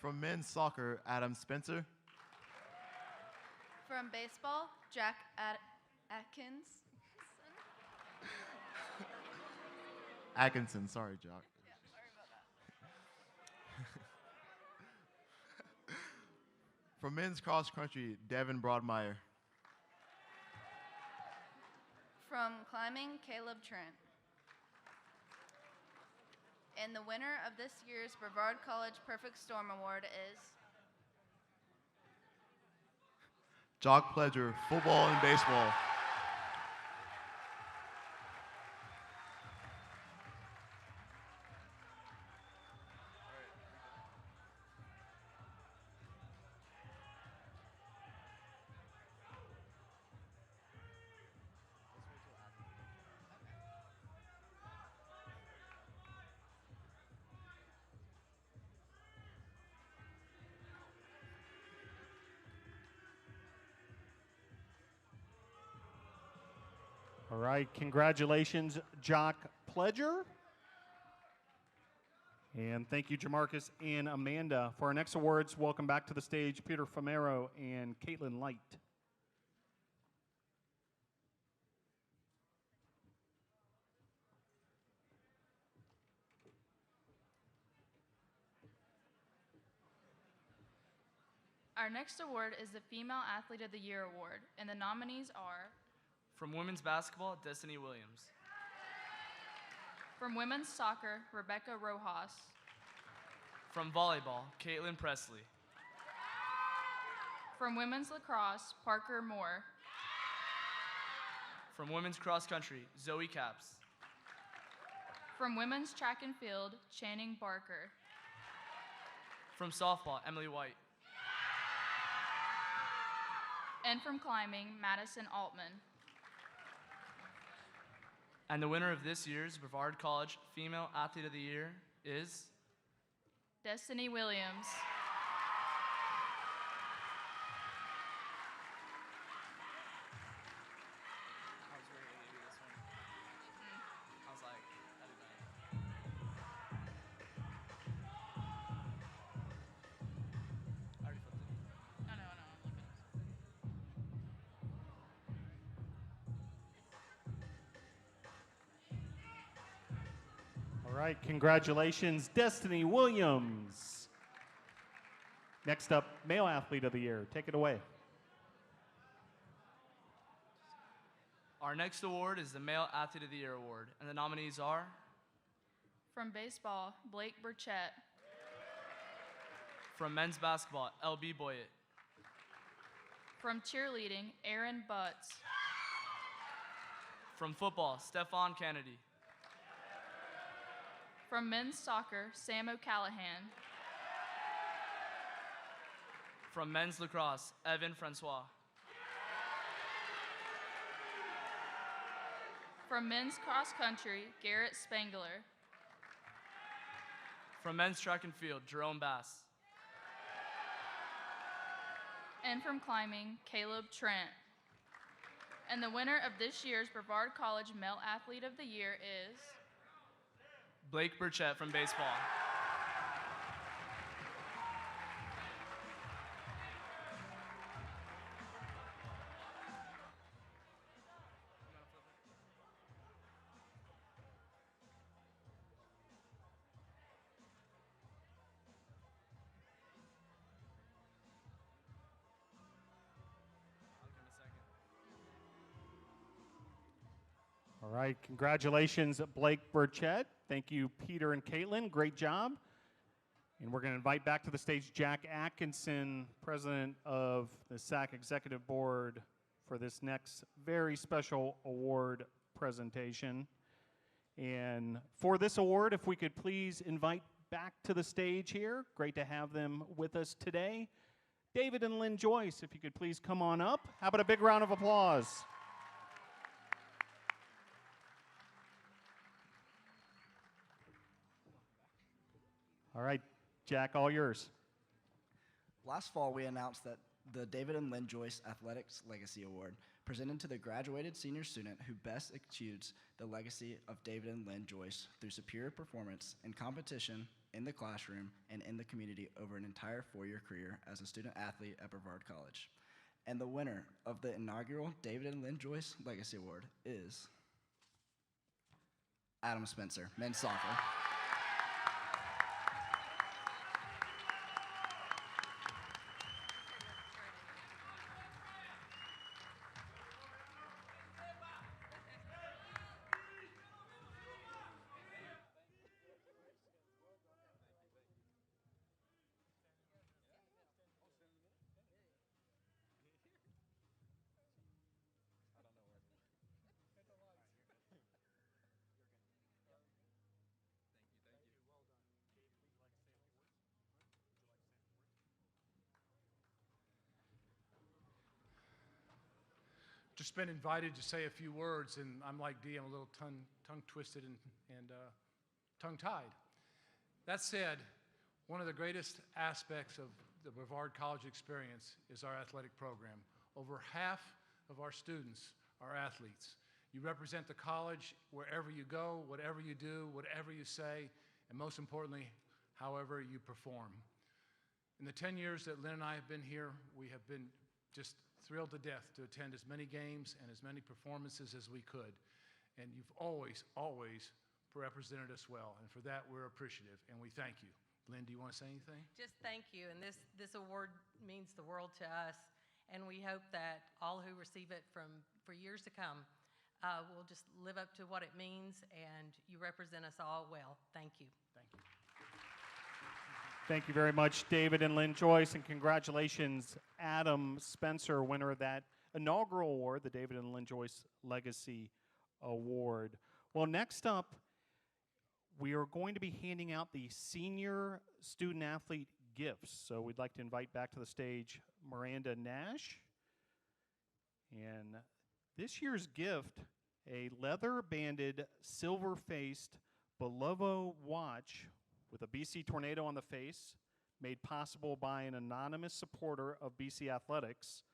From men's soccer, Adam Spencer. From baseball, Jack Atkins. Atkinson, sorry, Jock. Yeah, sorry about that. From men's cross country, Devin Broadmeyer. From climbing, Caleb Trent. And the winner of this year's Brevard College Perfect Storm Award is Jock Pledger, football and baseball. All right, congratulations, Jock Pledger. And thank you, Jamarcus and Amanda. For our next awards, welcome back to the stage Peter Famero and Caitlin Light. Our next award is the Female Athlete of the Year Award, and the nominees are From women's basketball, Destiny Williams. from women's soccer, Rebecca Rojas. From volleyball, Caitlin Presley. From women's lacrosse, Parker Moore. From women's cross country, Zoe Caps. From women's track and field, Channing Barker. From softball, Emily White. And from climbing, Madison Altman. And the winner of this year's Brevard College Female Athlete of the Year is Destiny Williams. I was ready to give you this one. I was like, that'd be bad. I already flipped it. I know, I'm looking. All right, congratulations, Destiny Williams. Next up, Male Athlete of the Year. Take it away. Our next award is the Male Athlete of the Year award, and the nominees are From baseball, Blake Burchett. from men's basketball, LB Boyett. From cheerleading, Aaron Butts. From football, Stephon Kennedy. From men's soccer, Sam O'Callahan. From men's lacrosse, Evan Francois. From men's cross country, Garrett Spangler. From men's track and field, Jerome Bass. And from climbing, Caleb Trent. And the winner of this year's Brevard College Male Athlete of the Year is Blake Burchett from baseball. All right, congratulations, Blake Burchett. Thank you, Peter and Caitlin. Great job. And we're going to invite back to the stage Jack Atkinson, president of the SAC Executive Board, for this next very special award presentation. And for this award, if we could please invite back to the stage here. Great to have them with us today. David and Lynn Joyce, if you could please come on up. How about a big round of applause? All right, Jack, all yours. Last fall, we announced that the David and Lynn Joyce Athletics Legacy Award, presented to the graduated senior student who best exudes the legacy of David and Lynn Joyce through superior performance in competition, in the classroom, and in the community over an entire four-year career as a student athlete at Brevard College. And the winner of the inaugural David and Lynn Joyce Legacy Award is Adam Spencer, men's soccer. Just been invited to say a few words, and I'm like Dee, I'm a little tongue twisted and tongue-tied. That said, one of the greatest aspects of the Brevard College experience is our athletic program. Over half of our students are athletes. You represent the college wherever you go, whatever you do, whatever you say, and most importantly, however you perform. In the 10 years that Lynn and I have been here, we have been just thrilled to death to attend as many games and as many performances as we could. And you've always, always represented us well. And for that, we're appreciative, and we thank you. Lynn, do you want to say anything? Just thank you. And this award means the world to us. And we hope that all who receive it for years to come will just live up to what it means. And you represent us all well. Thank you. Thank you. Thank you very much, David and Lynn Joyce, and congratulations, Adam Spencer, winner of that inaugural award, the David and Lynn Joyce Legacy Award. Well, next up, we are going to be handing out the Senior Student Athlete gifts. So we'd like to invite back to the stage Miranda Nash. And this year's gift, a leather-banded, silver-faced Belovo watch with a BC tornado on the face, made possible by an anonymous supporter of BC Athletics,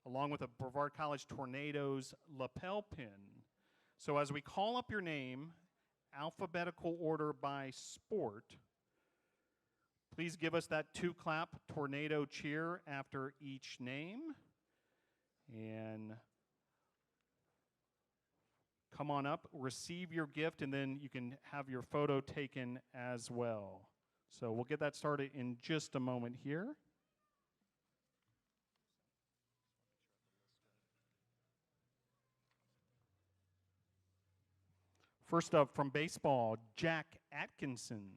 along with a Brevard College Tornadoes lapel pin. So as we call up your name, alphabetical order by sport, please give us that 2-clap tornado cheer after each name. And come on up, receive your gift, and then you can have your photo taken as well. So we'll get that started in just a moment here. First up from baseball, Jack Atkinson.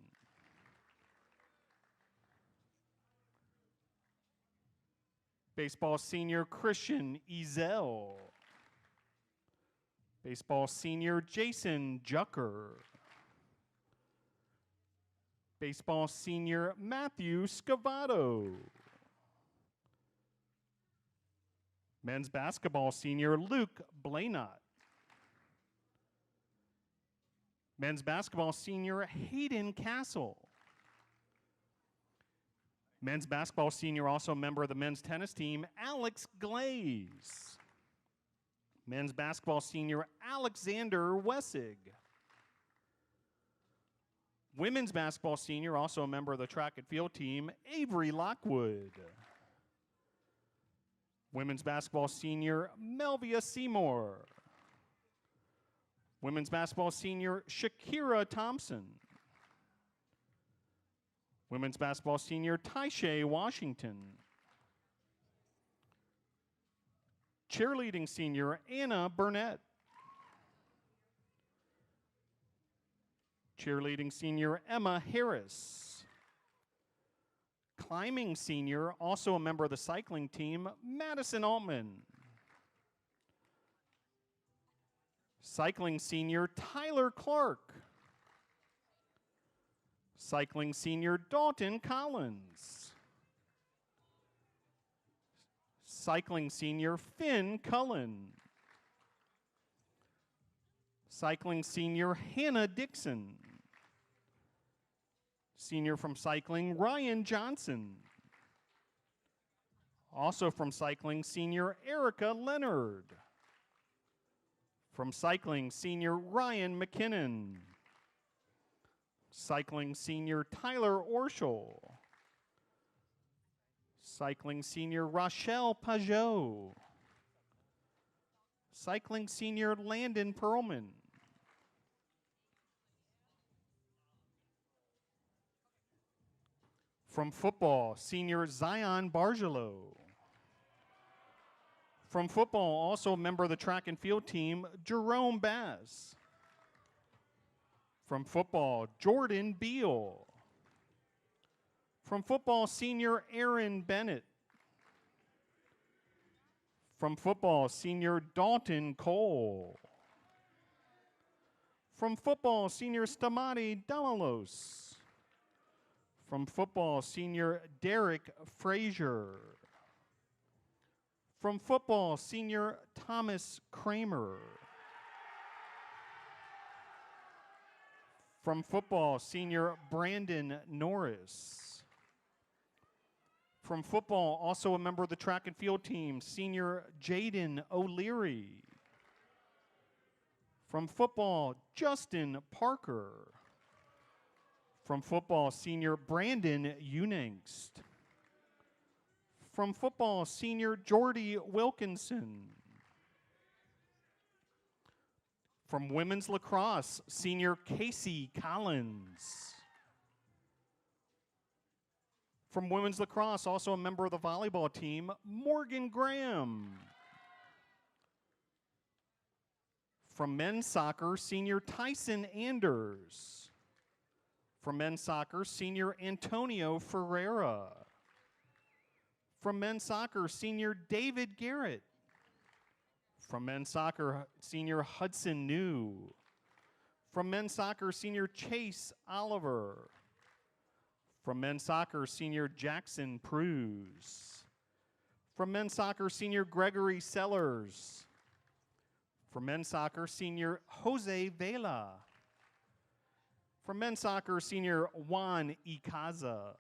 Baseball senior, Christian Ezel. Baseball senior, Jason Jucker. Baseball senior, Matthew Scavato. Men's basketball senior, Luke Blaynott. Men's basketball senior, Hayden Castle. Men's basketball senior, also a member of the men's tennis team, Alex Glaze. Men's basketball senior, Alexander Wessig. Women's basketball senior, also a member of the track and field team, Avery Lockwood. Women's basketball senior, Melvia Seymour. Women's basketball senior, Shakira Thompson. Women's basketball senior, Taisha Washington. Cheerleading senior, Anna Burnett. Cheerleading senior, Emma Harris. Climbing senior, also a member of the cycling team, Madison Altman. Cycling senior, Tyler Clark. Cycling senior, Dalton Collins. Cycling senior, Finn Cullen. Cycling senior, Hannah Dixon. Senior from cycling, Ryan Johnson. Also from cycling, senior, Erica Leonard. From cycling, senior, Ryan McKinnon. Cycling senior, Tyler Orschel. Cycling senior, Rochelle Pajot. Cycling senior, Landon Perlman. From football, senior, Zion Bargelo. From football, also a member of the track and field team, Jerome Bass. From football, Jordan Beal. From football, senior, Aaron Bennett. From football, senior, Dalton Cole. From football, senior, Stamati Damalos. From football, senior, Derek Frazier. From football, senior, Thomas Kramer. From football, senior, Brandon Norris. From football, also a member of the track and field team, senior, Jaden O'Leary. From football, Justin Parker. From football, senior, Brandon Unangst. From football, senior, Jordy Wilkinson. From women's lacrosse, senior, Casey Collins. From women's lacrosse, also a member of the volleyball team, Morgan Graham. From men's soccer, senior, Tyson Anders. From men's soccer, senior, Antonio Ferreira. From men's soccer, senior, David Garrett. From men's soccer, senior, Hudson New. From men's soccer, senior, Chase Oliver. From men's soccer, senior Jackson Pruse. From men's soccer, senior Gregory Sellers. From men's soccer, senior Jose Vela. From men's soccer, senior Juan Icaza.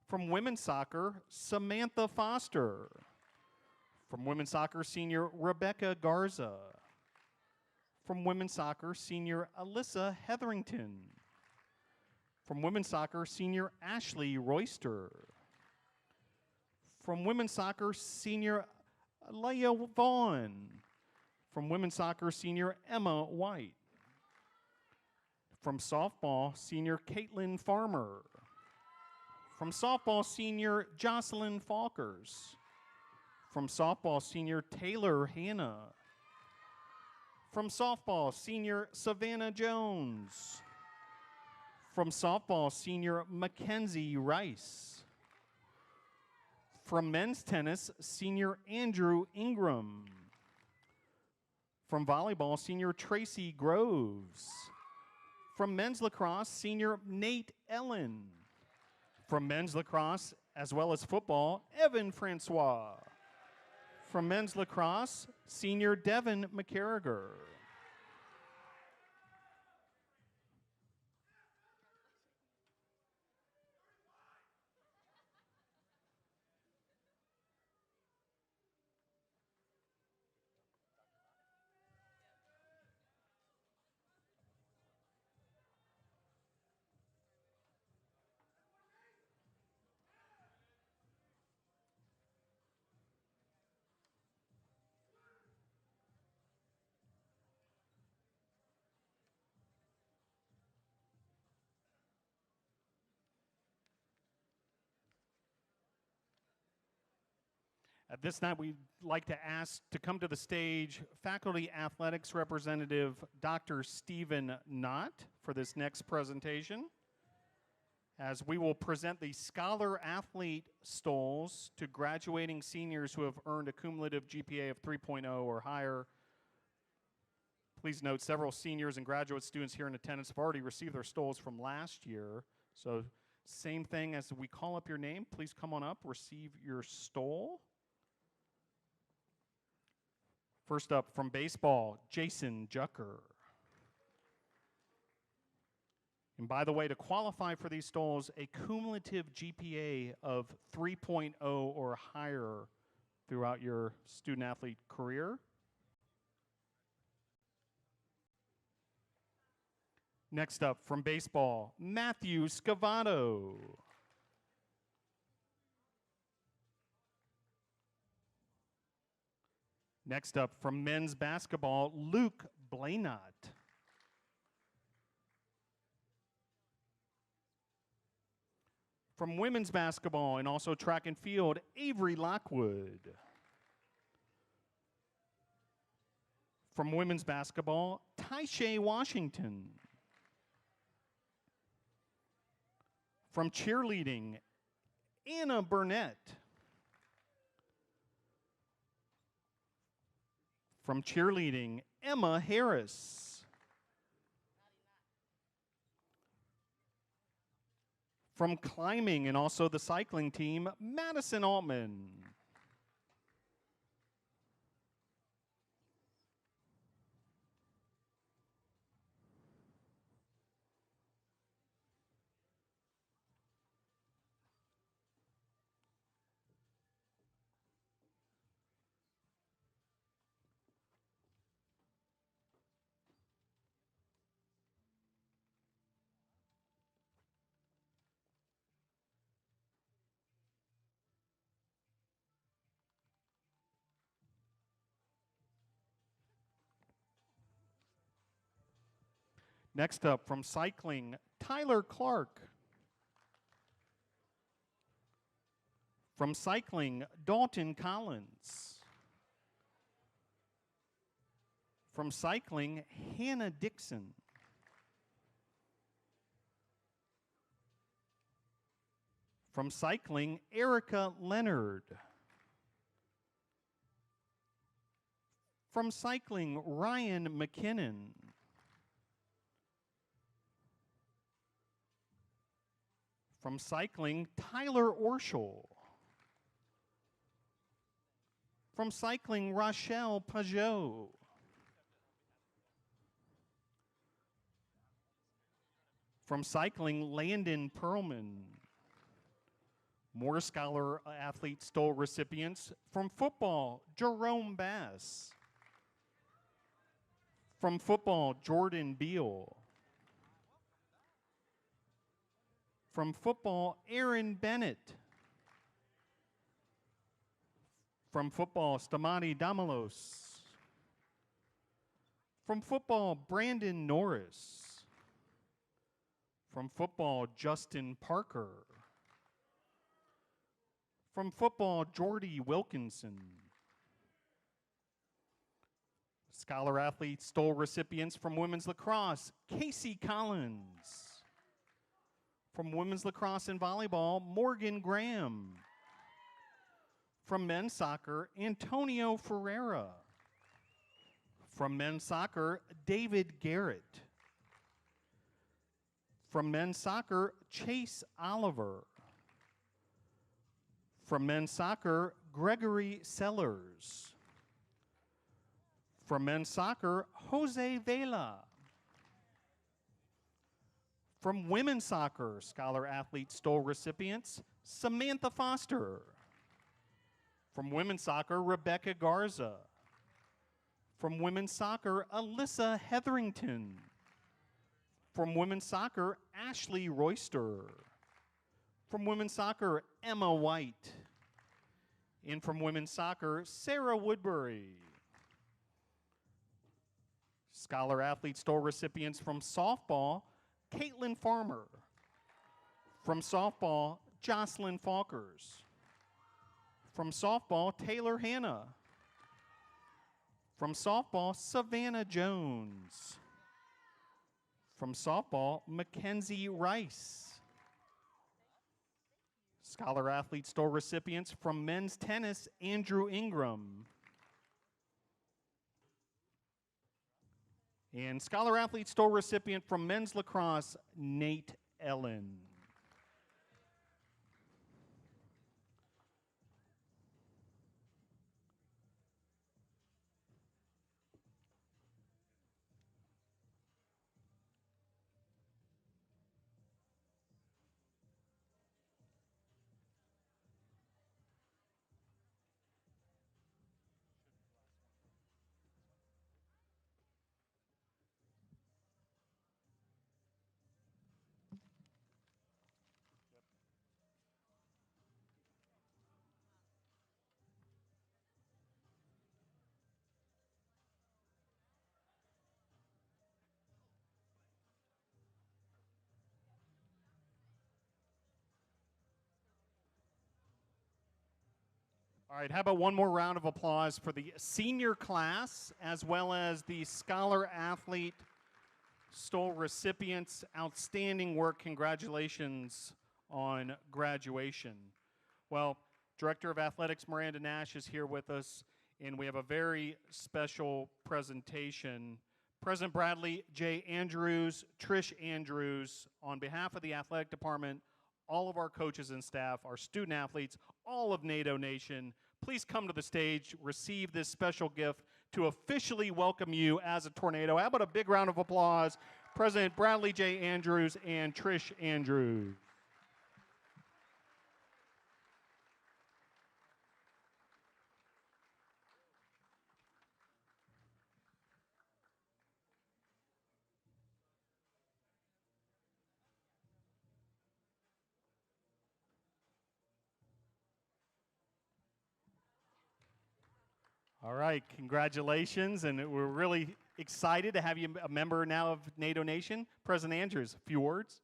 From women's soccer, Samantha Foster. From women's soccer, senior Rebecca Garza. From women's soccer, senior Alyssa Hetherington. From women's soccer, senior Ashley Royster. From women's soccer, senior Leia Vaughn. From women's soccer, senior Emma White. From softball, senior Caitlin Farmer. From softball, senior Jocelyn Falkers. From softball, senior Taylor Hanna. From softball, senior Savannah Jones. From softball, senior Mackenzie Rice. From men's tennis, senior Andrew Ingram. From volleyball, senior Tracy Groves. From men's lacrosse, senior Nate Ellen. From men's lacrosse, as well as football, Evan Francois. From men's lacrosse, senior Devin McCarriger. At this time, we'd like to ask to come to the stage Faculty Athletics Representative Dr. Stephen Knott for this next presentation, as we will present the Scholar Athlete Stoles to graduating seniors who have earned a cumulative GPA of 3.0 or higher. Please note several seniors and graduate students here in attendance have already received their stoles from last year. So same thing as we call up your name, please come on up, receive your stole. First up from baseball, Jason Jucker. And by the way, to qualify for these stoles, a cumulative GPA of 3.0 or higher throughout your student athlete career. Next up from baseball, Matthew Scavato. Next up from men's basketball, Luke Blaynott. From women's basketball and also track and field, Avery Lockwood. From women's basketball, Taisha Washington. From cheerleading, Anna Burnett. From cheerleading, Emma Harris. From climbing and also the cycling team, Madison Altman. Next up from cycling, Tyler Clark. From cycling, Dalton Collins. From cycling, Hannah Dixon. From cycling, Erica Leonard. From cycling, Ryan McKinnon. From cycling, Tyler Orschel. From cycling, Rochelle Pajot. From cycling, Landon Perlman. More Scholar Athlete Stole recipients. From football, Jerome Bass. From football, Jordan Beal. From football, Aaron Bennett. From football, Stamati Damalos. From football, Brandon Norris. From football, Justin Parker. From football, Jordy Wilkinson. Scholar Athlete Stole recipients from women's lacrosse, Casey Collins. From women's lacrosse and volleyball, Morgan Graham. From men's soccer, Antonio Ferreira. From men's soccer, David Garrett. From men's soccer, Chase Oliver. From men's soccer, Gregory Sellers. From men's soccer, Jose Vela. From women's soccer, Scholar Athlete Stole recipients, Samantha Foster. From women's soccer, Rebecca Garza. From women's soccer, Alyssa Hetherington. From women's soccer, Ashley Royster. From women's soccer, Emma White. And from women's soccer, Sarah Woodbury. Scholar Athlete Stole recipients from softball, Caitlin Farmer. From softball, Jocelyn Falkers. From softball, Taylor Hanna. From softball, Savannah Jones. From softball, Mackenzie Rice. Scholar Athlete Stole recipients from men's tennis, Andrew Ingram. And Scholar Athlete Stole recipient from men's lacrosse, Nate Ellen. All right, how about one more round of applause for the senior class as well as the Scholar Athlete Stole recipients. Outstanding work. Congratulations on graduation. Well, Director of Athletics Miranda Nash is here with us, and we have a very special presentation. President Bradley J. Andrews, Trish Andrews, on behalf of the athletic department, all of our coaches and staff, our student athletes, all of NATO Nation, please come to the stage, receive this special gift to officially welcome you as a Tornado. How about a big round of applause, President Bradley J. Andrews and Trish Andrews. All right, congratulations, and we're really excited to have you a member now of NATO Nation. President Andrews, a few words.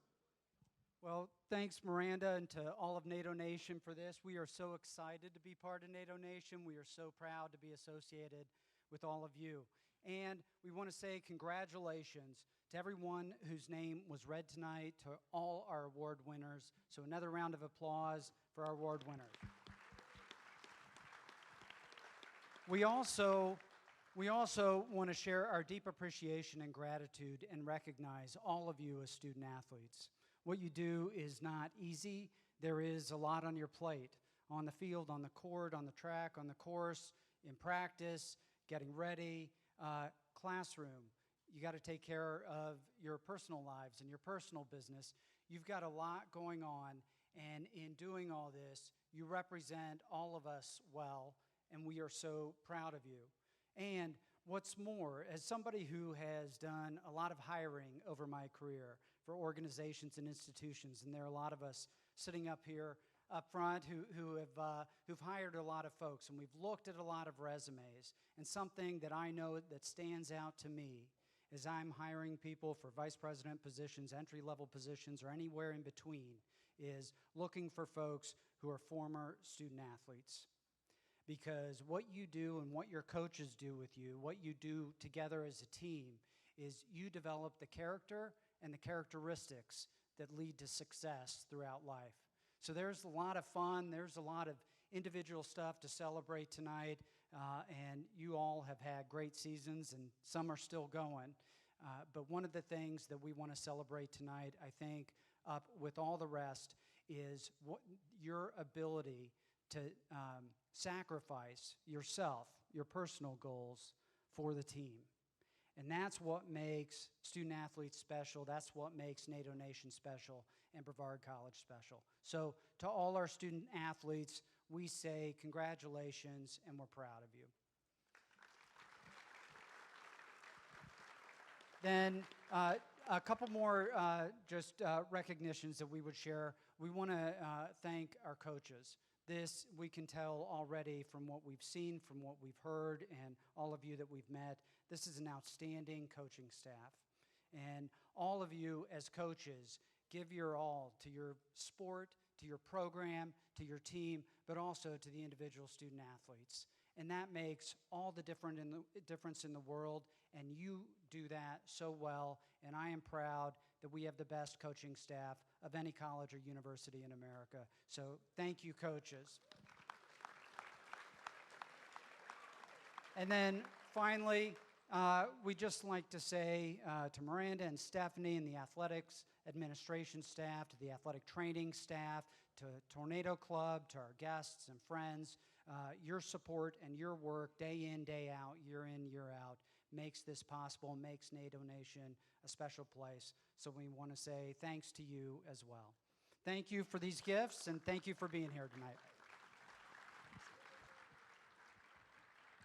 Well, thanks, Miranda, and to all of NATO Nation for this. We are so excited to be part of NATO Nation. We are so proud to be associated with all of you. And we want to say congratulations to everyone whose name was read tonight, to all our award winners. So another round of applause for our award winners. We also want to share our deep appreciation and gratitude and recognize all of you as student athletes. What you do is not easy. There is a lot on your plate, on the field, on the court, on the track, on the course, in practice, getting ready, classroom. You got to take care of your personal lives and your personal business. You've got a lot going on, and in doing all this, you represent all of us well, and we are so proud of you. And what's more, as somebody who has done a lot of hiring over my career for organizations and institutions, and there are a lot of us sitting up here up front who've hired a lot of folks, and we've looked at a lot of resumes, and something that I know that stands out to me as I'm hiring people for vice president positions, entry-level positions, or anywhere in between, is looking for folks who are former student athletes. Because what you do and what your coaches do with you, what you do together as a team, is you develop the character and the characteristics that lead to success throughout life. So there's a lot of fun, there's a lot of individual stuff to celebrate tonight, and you all have had great seasons, and some are still going. But one of the things that we want to celebrate tonight, I think, up with all the rest, is your ability to sacrifice yourself, your personal goals, for the team. And that's what makes student athletes special. That's what makes NATO Nation special and Brevard College special. So to all our student athletes, we say congratulations, and we're proud of you. Then a couple more just recognitions that we would share. We want to thank our coaches. This we can tell already from what we've seen, from what we've heard, and all of you that we've met. This is an outstanding coaching staff. And all of you as coaches give your all to your sport, to your program, to your team, but also to the individual student athletes. And that makes all the difference in the world, and you do that so well, and I am proud that we have the best coaching staff of any college or university in America. So thank you, coaches. And then finally, we'd just like to say to Miranda and Stephanie and the athletics administration staff, to the athletic training staff, to Tornado Club, to our guests and friends, your support and your work day in, day out, year in, year out, makes this possible, makes NATO Nation a special place. So we want to say thanks to you as well. Thank you for these gifts, and thank you for being here tonight.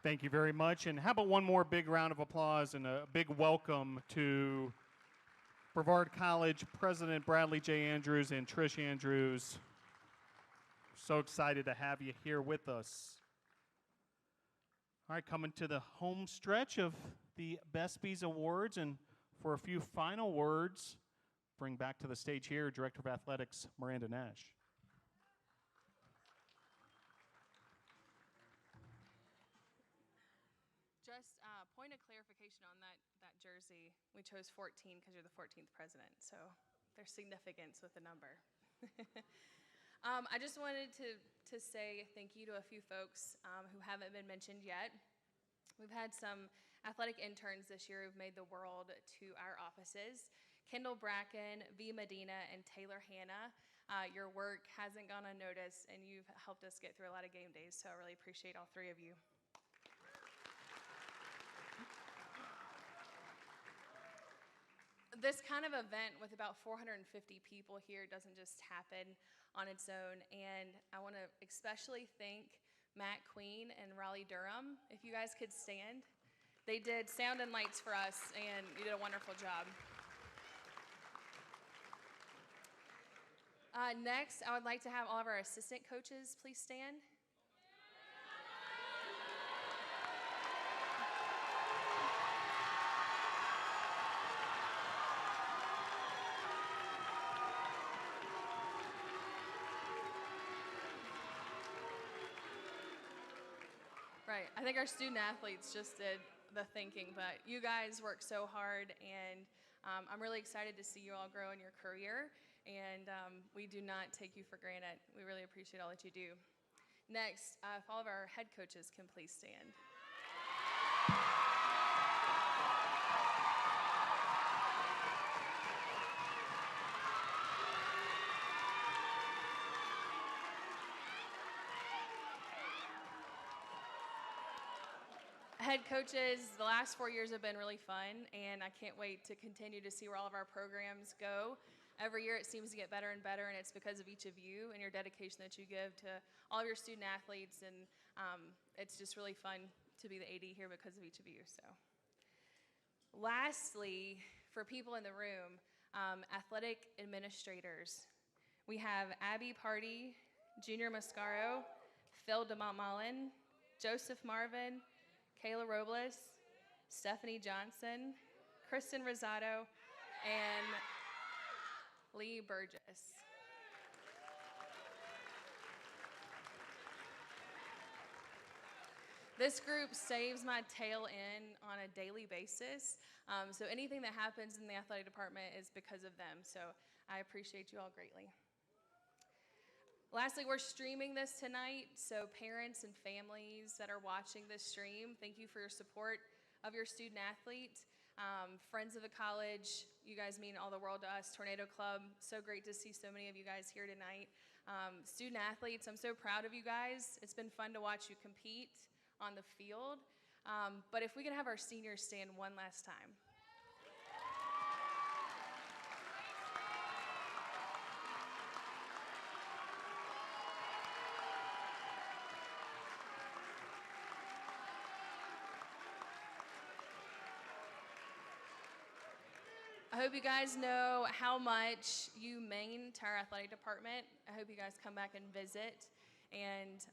Thank you very much. And how about one more big round of applause and a big welcome to Brevard College President Bradley J. Andrews and Trish Andrews. So excited to have you here with us. All right, coming to the home stretch of the BESPYs Awards, and for a few final words, bring back to the stage here Director of Athletics, Miranda Nash. Just point of clarification on that jersey. We chose 14 because you're the 14th president, so there's significance with the number. I just wanted to say thank you to a few folks who haven't been mentioned yet. We've had some athletic interns this year who've made the world to our offices. Kendall Bracken, V. Medina, and Taylor Hanna. Your work hasn't gone unnoticed, and you've helped us get through a lot of game days, so I really appreciate all three of you. This kind of event with about 450 people here doesn't just happen on its own, and I want to especially thank Matt Queen and Raleigh Durham. If you guys could stand. They did sound and lights for us, and you did a wonderful job. Next, I would like to have all of our assistant coaches please stand. Right, I think our student athletes just did the thinking, but you guys work so hard, and I'm really excited to see you all grow in your career, and we do not take you for granted. We really appreciate all that you do. Next, if all of our head coaches can please stand. Head coaches, the last 4 years have been really fun, and I can't wait to continue to see where all of our programs go. Every year it seems to get better and better, and it's because of each of you and your dedication that you give to all of your student athletes, and it's just really fun to be the AD here because of each of you. So, lastly, for people in the room, athletic administrators, we have Abby Party, Junior Mascaro, Phil DeMontmallon, Joseph Marvin, Kayla Robles, Stephanie Johnson, Kristen Rosado, and Lee Burgess. This group saves my tail end on a daily basis. So anything that happens in the athletic department is because of them. So I appreciate you all greatly. Lastly, we're streaming this tonight, so parents and families that are watching this stream, thank you for your support of your student athlete. Friends of the college, you guys mean all the world to us. Tornado Club, so great to see so many of you guys here tonight. Student athletes, I'm so proud of you guys. It's been fun to watch you compete on the field. But if we could have our seniors stand one last time. I hope you guys know how much you mean to our athletic department. I hope you guys come back and visit. And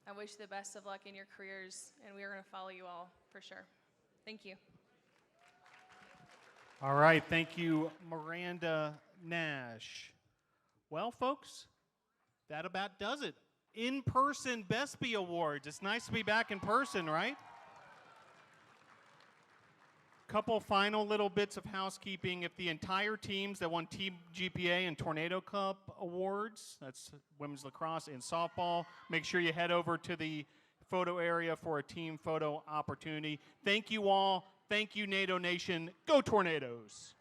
I wish you the best of luck in your careers, and we are going to follow you all for sure. Thank you. All right, thank you, Miranda Nash. Well, folks, that about does it. In-person BESPY Awards. It's nice to be back in person, right? Couple final little bits of housekeeping. If the entire teams that won Team GPA and Tornado Cup awards, that's women's lacrosse and softball, make sure you head over to the photo area for a team photo opportunity. Thank you all. Thank you, NATO Nation. Go Tornadoes.